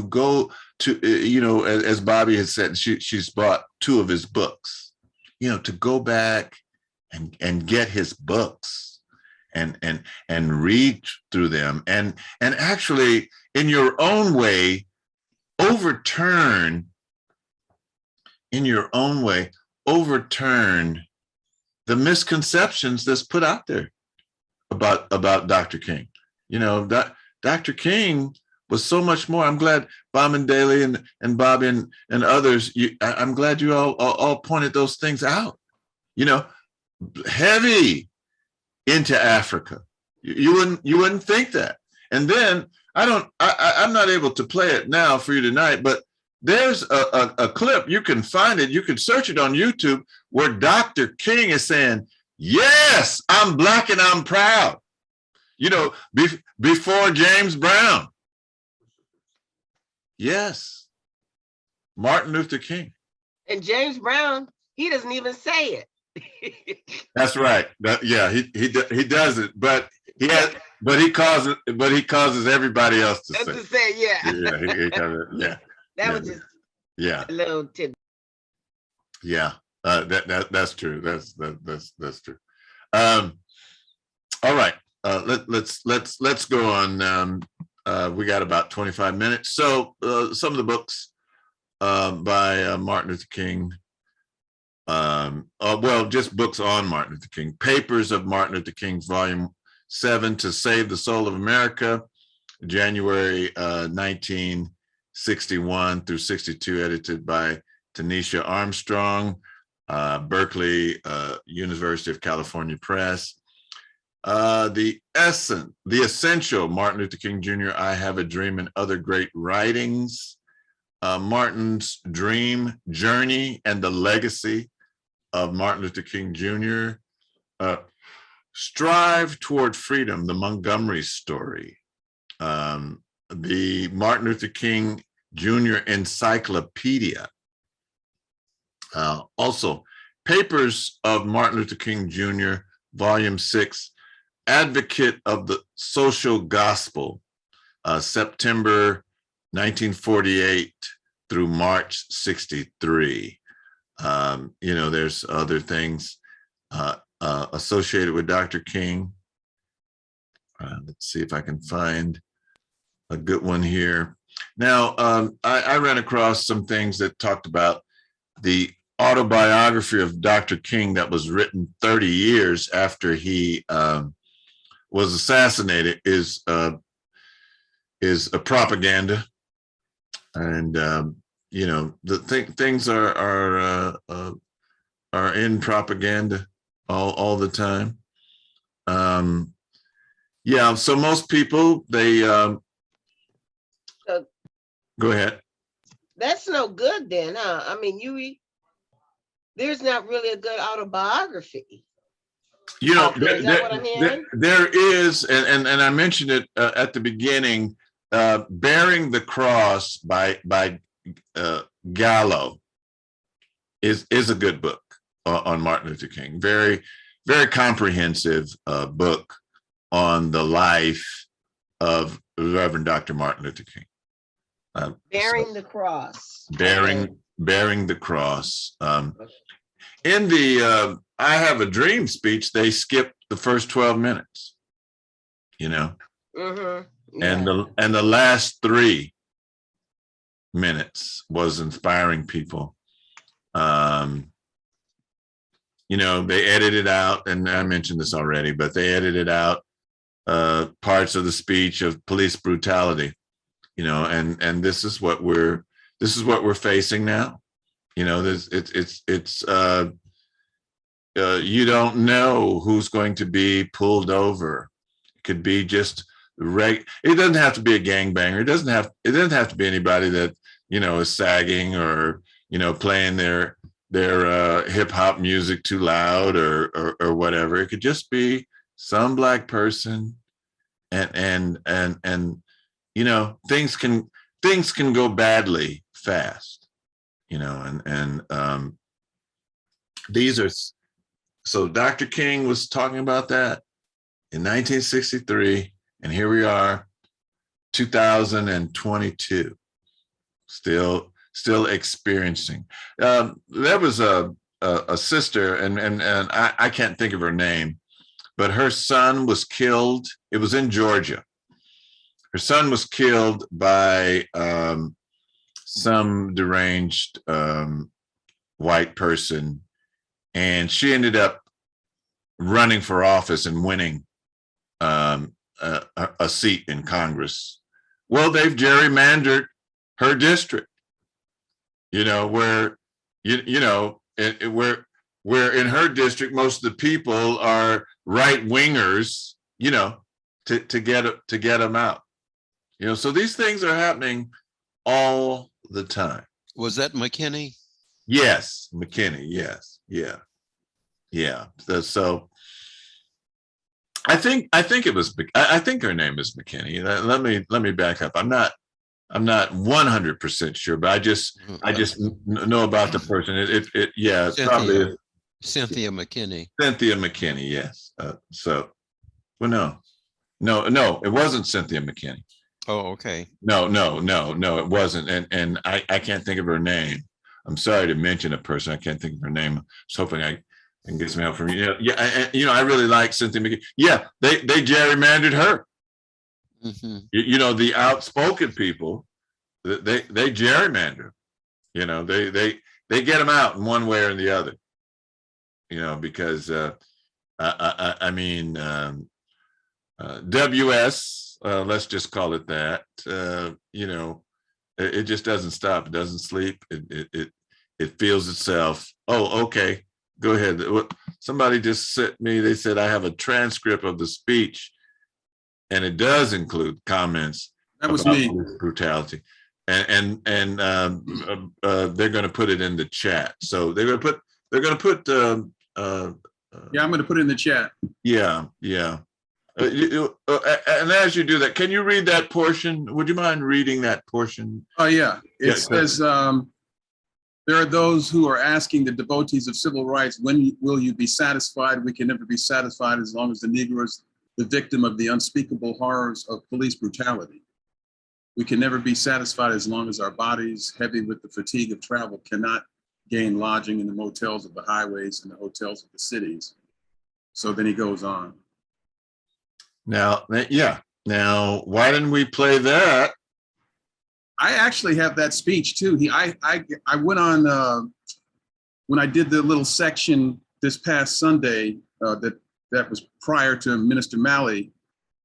go to, as Bobby has said, she's bought 2 of his books, to go back and get his books and read through them and actually in your own way overturn the misconceptions that's put out there about Dr. King. Dr. King was so much more. I'm glad Bob Daly and Bob and others, I'm glad you all pointed those things out. Heavy into Africa. You wouldn't think that. And then I'm not able to play it now for you tonight, but there's a clip, you can find it, you can search it on YouTube, where Dr. King is saying, yes, I'm Black and I'm proud. Before James Brown. Yes, Martin Luther King. And James Brown, he doesn't even say it. That's right. He does it, but he causes everybody else to say. Yeah. That was just a little tip. Yeah, that's true. That's true. All right, let's go on. We got about 25 minutes. So some of the books by Martin Luther King. Just books on Martin Luther King. Papers of Martin Luther King's Volume 7, To Save the Soul of America, January 1961 through 62, edited by Tanisha Armstrong, Berkeley, University of California Press. The Essential, Martin Luther King Jr., I Have a Dream and Other Great Writings, Martin's Dream, Journey, and the Legacy of Martin Luther King Jr., Strive Toward Freedom, the Montgomery Story, the Martin Luther King Jr. Encyclopedia. Also, Papers of Martin Luther King Jr., Volume 6, Advocate of the Social Gospel, September 1948 through March 63. There's other things associated with Dr. King. Let's see if I can find a good one here. Now, I ran across some things that talked about the autobiography of Dr. King that was written 30 years after he was assassinated is a propaganda, and things are in propaganda all the time. So most people they go ahead. That's no good then, huh? I mean, there's not really a good autobiography. Is that what I'm hearing? There is, and I mentioned it at the beginning. Bearing the Cross by Gallo is a good book on Martin Luther King. Very, very comprehensive book on the life of Reverend Dr. Martin Luther King. Bearing the Cross. Bearing the Cross. In the I Have a Dream speech, they skipped the first 12 minutes, Mm-hmm. and the last 3 minutes was inspiring people. They edited out, and I mentioned this already, but they edited out parts of the speech of police brutality, and this is what we're facing now. You don't know who's going to be pulled over. It could be just it doesn't have to be a gangbanger. It doesn't have to be anybody that is sagging or playing their hip hop music too loud or whatever. It could just be some Black person, and things can go badly fast, these are. So Dr. King was talking about that in 1963, and here we are, 2022, still experiencing. There was a sister, and I can't think of her name, but her son was killed. It was in Georgia. Her son was killed by some deranged white person, and she ended up running for office and winning a seat in Congress. Well, they've gerrymandered her district, where where in her district most of the people are right wingers, to get them out. So these things are happening all the time. Was that McKinney? Yes, McKinney. Yes, yeah. So I think it was. I think her name is McKinney. Let me back up. I'm not 100% sure, but I just know about the person. It's probably Cynthia McKinney. Cynthia McKinney. Yes. No, it wasn't Cynthia McKinney. Oh, okay. No, it wasn't. And I can't think of her name. I'm sorry to mention a person. I can't think of her name. I was hoping I can get some help from you. I really like Cynthia McKinney. Yeah, they gerrymandered her. Mm-hmm. The outspoken people, they gerrymander. They get them out in one way or the other. Because WS, let's just call it that. It just doesn't stop. It doesn't sleep. It feels itself. Oh, okay. Go ahead. Somebody just sent me. They said I have a transcript of the speech, and it does include comments. That was me. Brutality, and they're going to put it in the chat. So they're going to put. Yeah, I'm going to put it in the chat. Yeah. And as you do that, can you read that portion? Would you mind reading that portion? Oh, yeah. It says, There are those who are asking the devotees of civil rights, when will you be satisfied? We can never be satisfied as long as the Negro is the victim of the unspeakable horrors of police brutality. We can never be satisfied as long as our bodies, heavy with the fatigue of travel, cannot gain lodging in the motels of the highways and the hotels of the cities. So then he goes on. Now, yeah. Now, why didn't we play that? I actually have that speech too. I went on when I did the little section this past Sunday that was prior to Minister Malley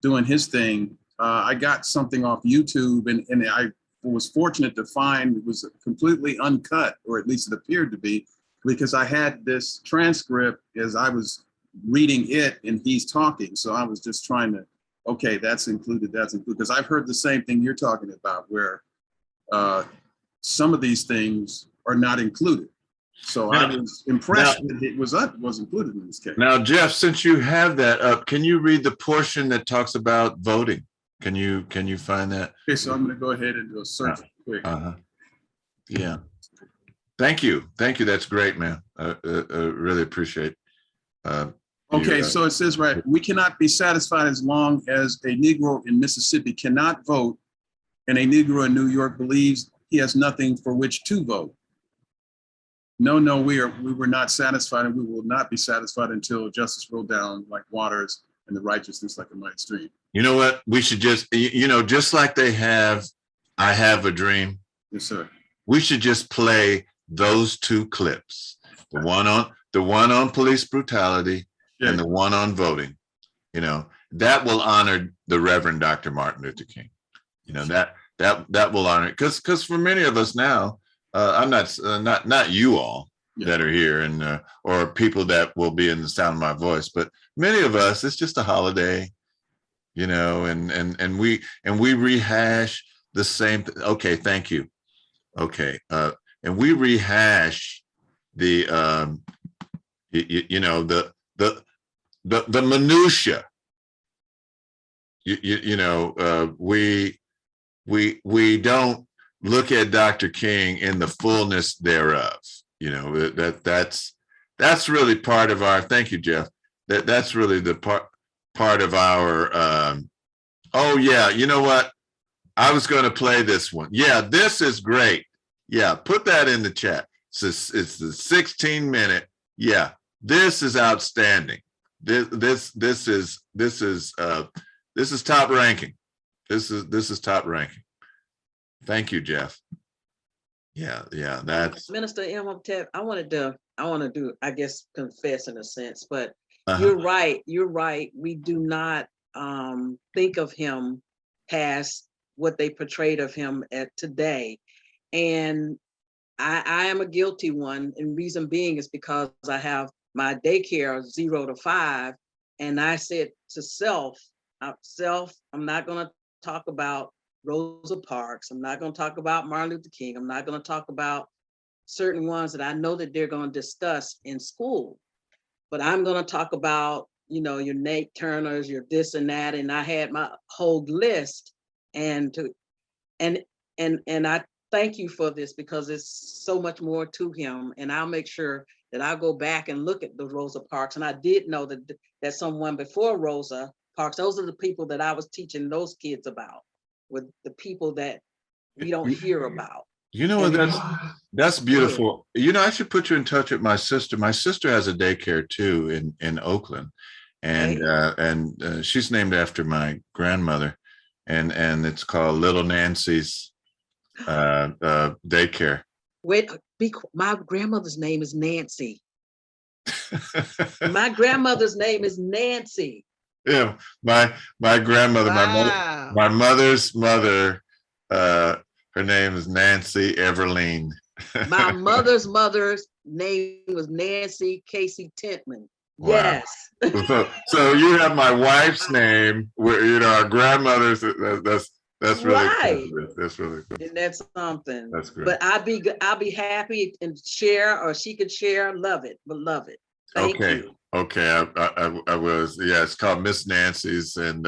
doing his thing. I got something off YouTube, and I was fortunate to find it was completely uncut, or at least it appeared to be, because I had this transcript as I was reading it and he's talking. So I was just trying to, okay, that's included, because I've heard the same thing you're talking about, where some of these things are not included. So I was impressed that it was included in this case. Now, Jeff, since you have that up, can you read the portion that talks about voting? Can you find that? Okay, so I'm going to go ahead and do a search quick. Yeah. Thank you. That's great, man. Really appreciate. Okay, so it says, right, we cannot be satisfied as long as a Negro in Mississippi cannot vote and a Negro in New York believes he has nothing for which to vote. No, we were not satisfied, and we will not be satisfied until justice roll down like waters and the righteousness like a mighty stream. You know what? We should just, just like they have, I Have a Dream. Yes, sir. We should just play those two clips. The one on police brutality and the one on voting. That will honor the Reverend Dr. Martin Luther King. That will honor it. Because for many of us now, I'm not you all that are here and or people that will be in the sound of my voice, but many of us, it's just a holiday, and we rehash the same. Okay, thank you. Okay, and we rehash the the minutia. We don't look at Dr. King in the fullness thereof. That's really part of our. Thank you, Jeff. That's really the part of our. Oh yeah, you know what? I was going to play this one. Yeah, this is great. Yeah, put that in the chat. It's the 16-minute. Yeah, this is outstanding. This is top ranking. This is top ranking. Thank you, Jeff. Yeah, that's Minister Imhotep. I want to do, I guess, confess in a sense, but you're right. We do not think of him past what they portrayed of him at today. And I am a guilty one. And reason being is because I have my daycare 0 to 5. And I said to self, I'm not going to talk about Rosa Parks. I'm not going to talk about Martin Luther King. I'm not going to talk about certain ones that I know that they're going to discuss in school. But I'm going to talk about, your Nate Turners, your this and that. And I had my whole list. And I thank you for this, because it's so much more to him. And I'll make sure that I'll go back and look at the Rosa Parks. And I did know that someone before Rosa Parks, those are the people that I was teaching those kids about, with the people that we don't hear about. That's beautiful. I should put you in touch with my sister. My sister has a daycare too in Oakland, and she's named after my grandmother, and it's called Little Nancy's daycare. Wait, my grandmother's name is Nancy. My grandmother's name is Nancy. Yeah, my grandmother, Wow. my mother's mother, her name is Nancy Everline. My mother's name was Nancy Casey Tentman. Wow. Yes. So you have my wife's name, where our grandmother's. That's really right. Cool. That's really cool. And that's something. That's great. But I'll be happy and share, or she could share. Love it. Thank you. Okay, I was, it's called Miss Nancy's, and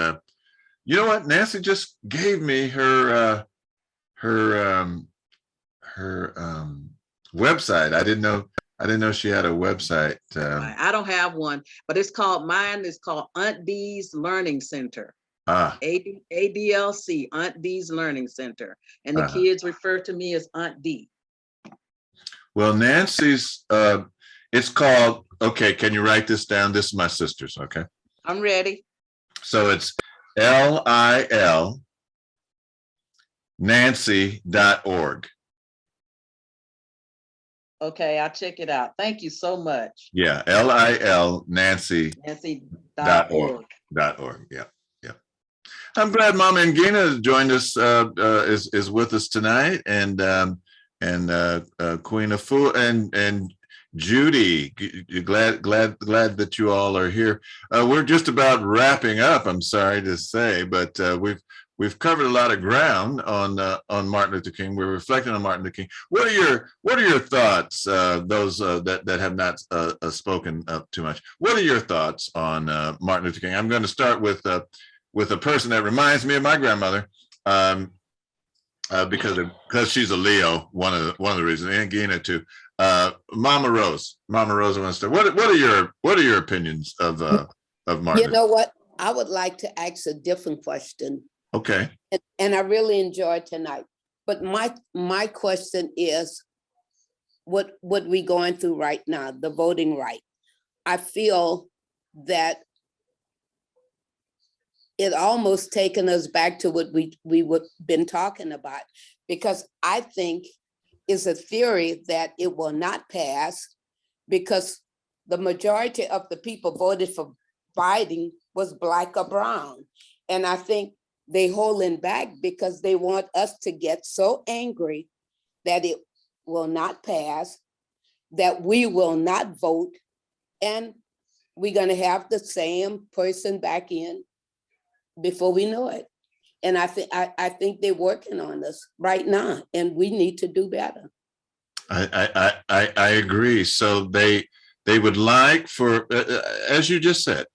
you know what? Nancy just gave me her website. I didn't know she had a website. I don't have one, but mine is called Aunt D's Learning Center. ADLC, Aunt D's Learning Center. And the kids refer to me as Aunt D. Well, Nancy's, it's called, okay, can you write this down? This is my sister's, okay? I'm ready. So it's LIL Nancy.org. Okay, I'll check it out. Thank you so much. Yeah, LIL Nancy.org. Nancy.org. Yeah, yeah. I'm glad Mama Ngina has joined us, is with us tonight, and Queen Afu and Judy. Glad that you all are here. We're just about wrapping up. I'm sorry to say, but we've covered a lot of ground on Martin Luther King. We're reflecting on Martin Luther King. What are your thoughts? Those that have not spoken too much. What are your thoughts on Martin Luther King? I'm going to start with a person that reminds me of my grandmother, because she's a Leo. One of the reasons, and Gina too. Mama Rose. I want to start. What are your opinions of Martin? You know what? I would like to ask a different question. Okay. And I really enjoyed tonight. But my question is, what we going through right now, the voting right. I feel that it almost taken us back to what we would been talking about, because I think it's a theory that it will not pass because the majority of the people voted for Biden was Black or brown. And I think they holding back because they want us to get so angry that it will not pass, that we will not vote, and we're going to have the same person back in before we know it. And I think they're working on us right now, and we need to do better. I agree. So they would like for, as you just said,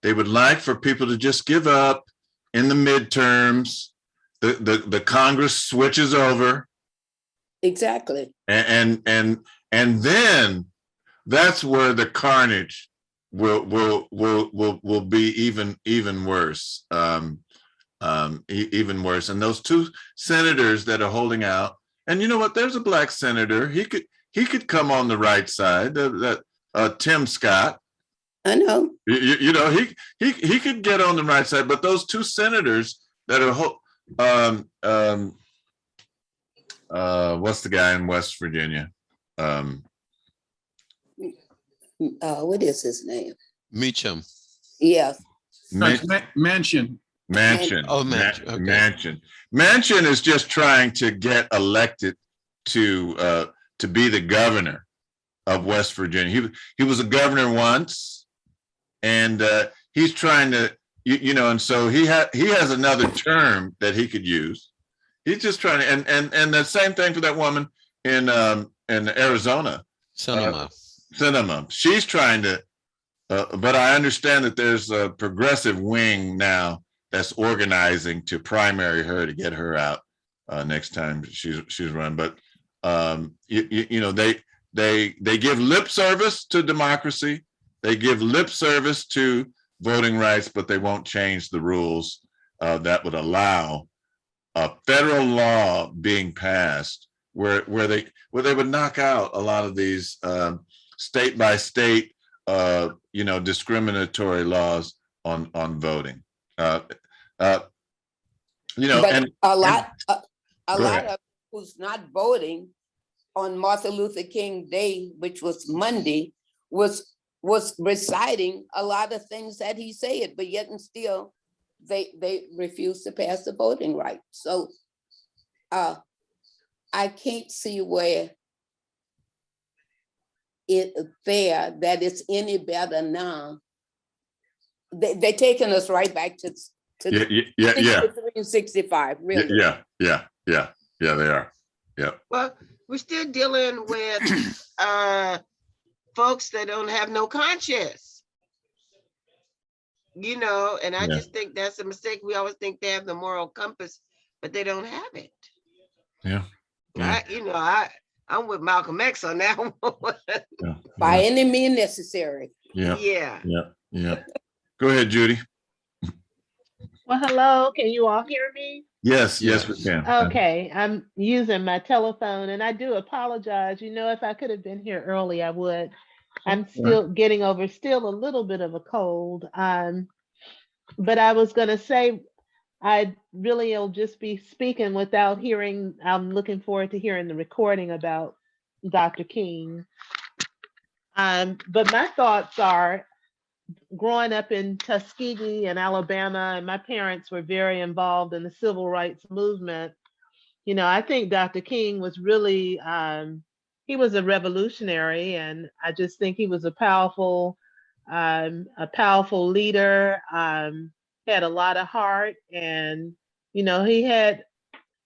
they would like for people to just give up in the midterms. The Congress switches over. Exactly. And then that's where the carnage will be even worse. Even worse. And those two senators that are holding out, and you know what? There's a Black senator. He could come on the right side. That Tim Scott. I know. You know, he could get on the right side. But those two senators that are what's the guy in West Virginia? What is his name? Meacham. Yeah. Manchin. Oh, Manchin. Okay. Manchin is just trying to get elected to be the governor of West Virginia. He was a governor once, and he's trying to, and so he has another term that he could use. He's just trying to, and the same thing for that woman in Arizona. Sinema. She's trying to, but I understand that there's a progressive wing now that's organizing to primary her to get her out next time she's run. But they give lip service to democracy, they give lip service to voting rights, but they won't change the rules that would allow a federal law being passed where they would knock out a lot of these state by state discriminatory laws on voting. But a lot of who's not voting on Martin Luther King Day, which was Monday, was reciting a lot of things that he said, but yet and still they refused to pass the voting right. So I can't see where that it's any better now. They're taking us right back to 63 and 65, really. Yeah, they are. Yeah. Well, we're still dealing with folks that don't have no conscience. And I just think that's a mistake. We always think they have the moral compass, but they don't have it. Yeah. I I'm with Malcolm X on that one. Yeah. By any means necessary. Yeah. Yeah. Yeah. Yeah. Go ahead, Judy. Well, hello, can you all hear me? Yes. Yes, we can. Okay, I'm using my telephone and I do apologize. You know, if I could have been here early, I would. I'm still getting over still a little bit of a cold. But I was gonna say, I really will just be speaking without hearing, I'm looking forward to hearing the recording about Dr. King. But my thoughts are, growing up in Tuskegee and Alabama, and my parents were very involved in the civil rights movement. You know, I think Dr. King was really, he was a revolutionary, and I just think he was a powerful leader. Had a lot of heart, and you know, he had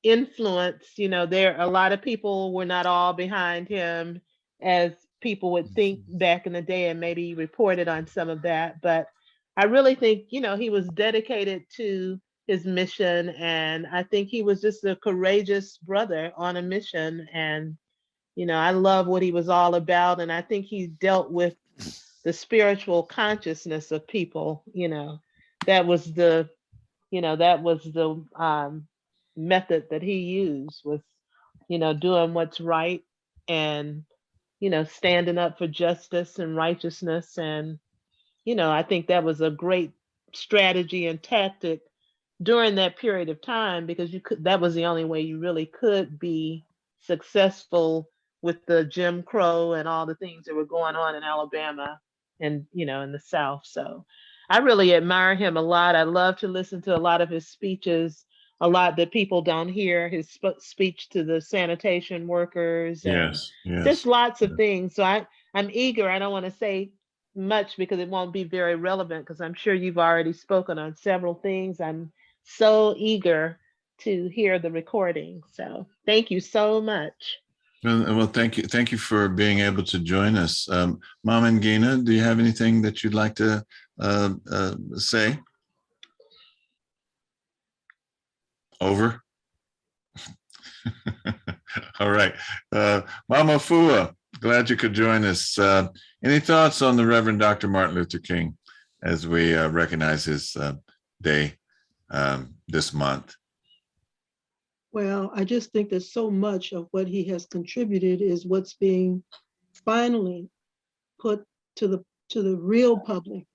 influence. You know, there a lot of people were not all behind him, as people would think back in the day, and maybe you reported on some of that. But I really think, you know, he was dedicated to his mission, and I think he was just a courageous brother on a mission. And you know, I love what he was all about, and I think he dealt with the spiritual consciousness of people. You know, that was the, you know, that was the method that he used, was, you know, doing what's right, and you know, standing up for justice and righteousness. And you know, I think that was a great strategy and tactic during that period of time, because you could, that was the only way you really could be successful with the Jim Crow and all the things that were going on in Alabama and, you know, in the South. So I really admire him a lot. I love to listen to a lot of his speeches, a lot that people don't hear, his speech to the sanitation workers, and just lots of things. So I'm eager. I don't want to say much because it won't be very relevant, because I'm sure you've already spoken on several things. I'm so eager to hear the recording. So thank you so much. Well, thank you. Thank you for being able to join us. Mom and Gina, do you have anything that you'd like to say? Over. All right. Mama Fua, glad you could join us. Any thoughts on the Reverend Dr. Martin Luther King as we recognize his day this month? Well, I just think that so much of what he has contributed is what's being finally put to the real public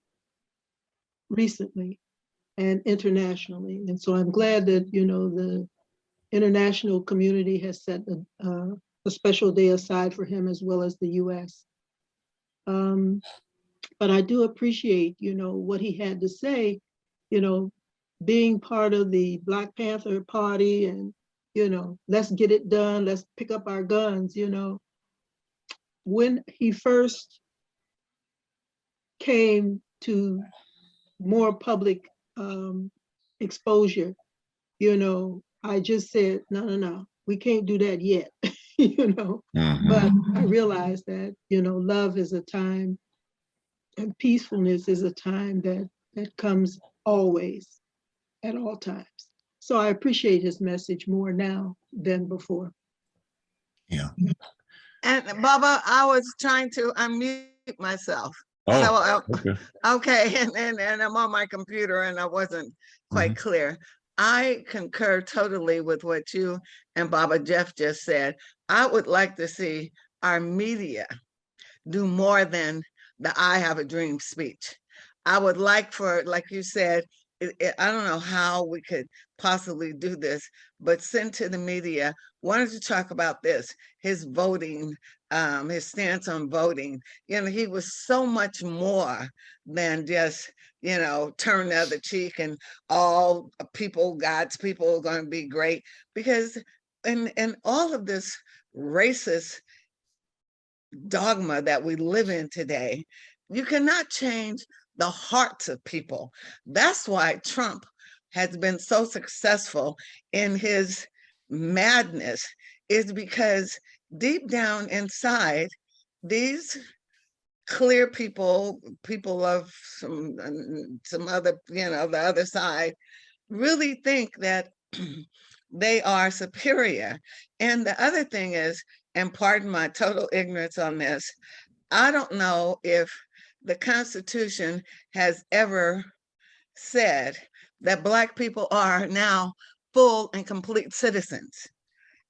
recently and internationally. And so I'm glad that, you know, the international community has set a special day aside for him, as well as the US. But I do appreciate, you know, what he had to say, you know, being part of the Black Panther Party, and you know, let's get it done, let's pick up our guns, you know. When he first came to more public exposure, you know, I just said, no, we can't do that yet, you know. But I realized that, you know, love is a time, and peacefulness is a time that comes always, at all times. So I appreciate his message more now than before. Yeah. And Baba, I was trying to unmute myself. Oh, so, okay, and I'm on my computer and I wasn't quite clear. I concur totally with what you and Baba Jeff just said. I would like to see our media do more than the I Have a Dream speech. I would like for, like you said, I don't know how we could possibly do this, but send to the media, why don't you talk about this, his voting, his stance on voting. You know, he was so much more than just, you know, turn the other cheek and all people, God's people are going to be great. Because in all of this racist dogma that we live in today, you cannot change the hearts of people. That's why Trump has been so successful in his madness, is because deep down inside, these clear people of some other, you know, the other side, really think that they are superior. And the other thing is, and pardon my total ignorance on this, I don't know if the Constitution has ever said that Black people are now full and complete citizens.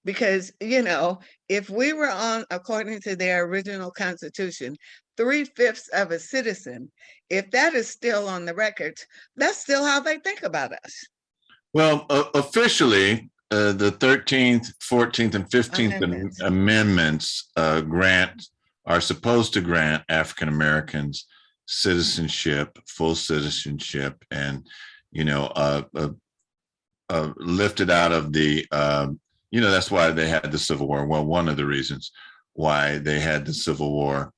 Because, you know, if we were on, according to their original Constitution, 3/5 of a citizen, if that is still on the records, that's still how they think about us. Well, officially, the 13th, 14th, and 15th amendments are supposed to grant African Americans citizenship, full citizenship, and, you know, lifted out of the, you know, that's why they had the Civil War. Well, one of the reasons why they had the Civil War.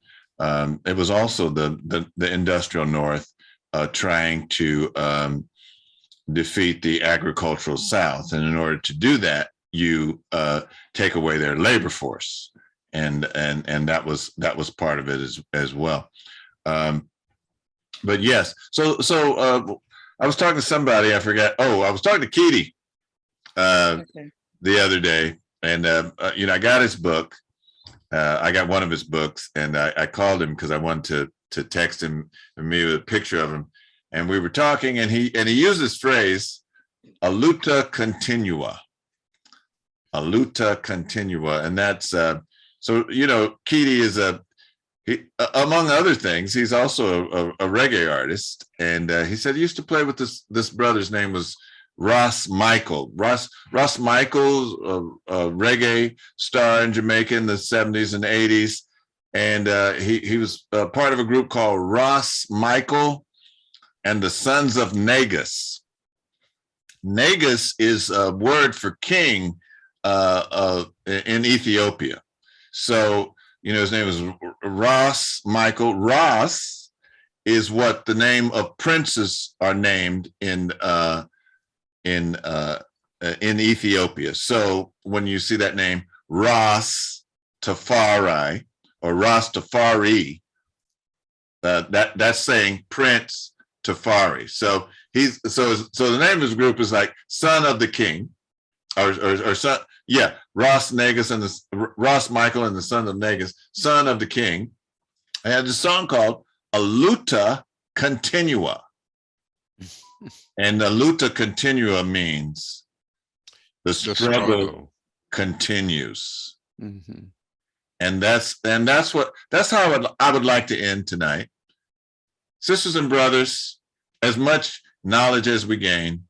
It was also the industrial North trying to defeat the agricultural South. And in order to do that, you take away their labor force. And that was part of it as well. But yes, so I was talking to somebody, I forgot. Oh, I was talking to Keidi the other day, and you know, I got his book. I got one of his books, and I called him because I wanted to text him and me with a picture of him. And we were talking, and he used this phrase, "Aluta continua," "Aluta continua," and that's so. You know, Keidi is among other things, he's also a reggae artist, and he said he used to play with this brother's name was Ross Michael. Ross Michael, a reggae star in Jamaica in the 70s and 80s, and he was part of a group called Ross Michael and the Sons of Negus. Negus is a word for king in Ethiopia. So, you know, his name is Ross Michael. Ross is what the name of princes are named in Ethiopia. So when you see that name, Ras Tafari or Ras Tafari, that's saying Prince Tafari. So so the name of his group is like Son of the King, or son. Yeah, Ross Negus and Ross Michael and the Son of Negus, Son of the King. I had a song called Aluta Continua. And Aluta Continua means the struggle continues. Mm-hmm. And that's how I would like to end tonight. Sisters and brothers, as much knowledge as we gain,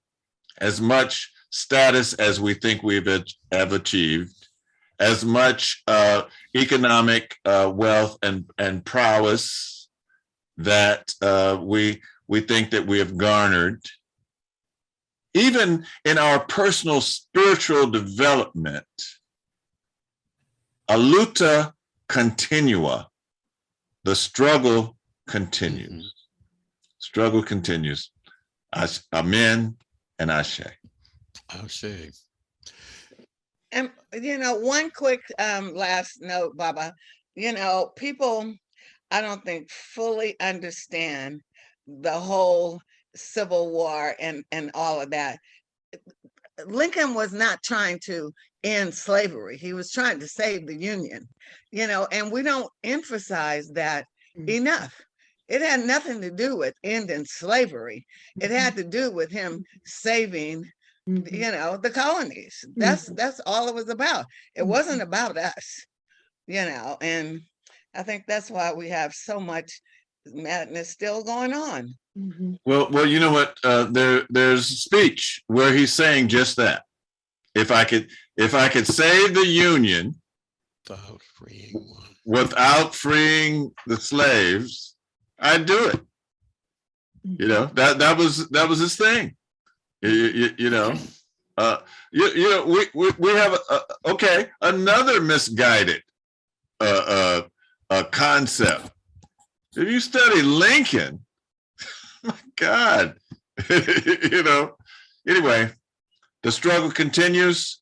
as much status as we think we have achieved, as much economic wealth and prowess that we think that we have garnered, even in our personal spiritual development, Aluta continua, the struggle continues. Mm-hmm. Struggle continues. Amen and Ashe. Ashe. And, you know, one quick last note, Baba, you know, people, I don't think fully understand the whole Civil War and all of that. Lincoln was not trying to end slavery. He was trying to save the Union, you know, and we don't emphasize that enough. It had nothing to do with ending slavery. It had to do with him saving, you know, the colonies. That's all it was about. It wasn't about us, you know, and I think that's why we have so much madness still going on. Well, you know what? There's a speech where he's saying just that. If I could save the Union without freeing the slaves, I'd do it. You know, that was his thing. You know, we have another misguided concept. If you study Lincoln, my God, you know. Anyway, the struggle continues.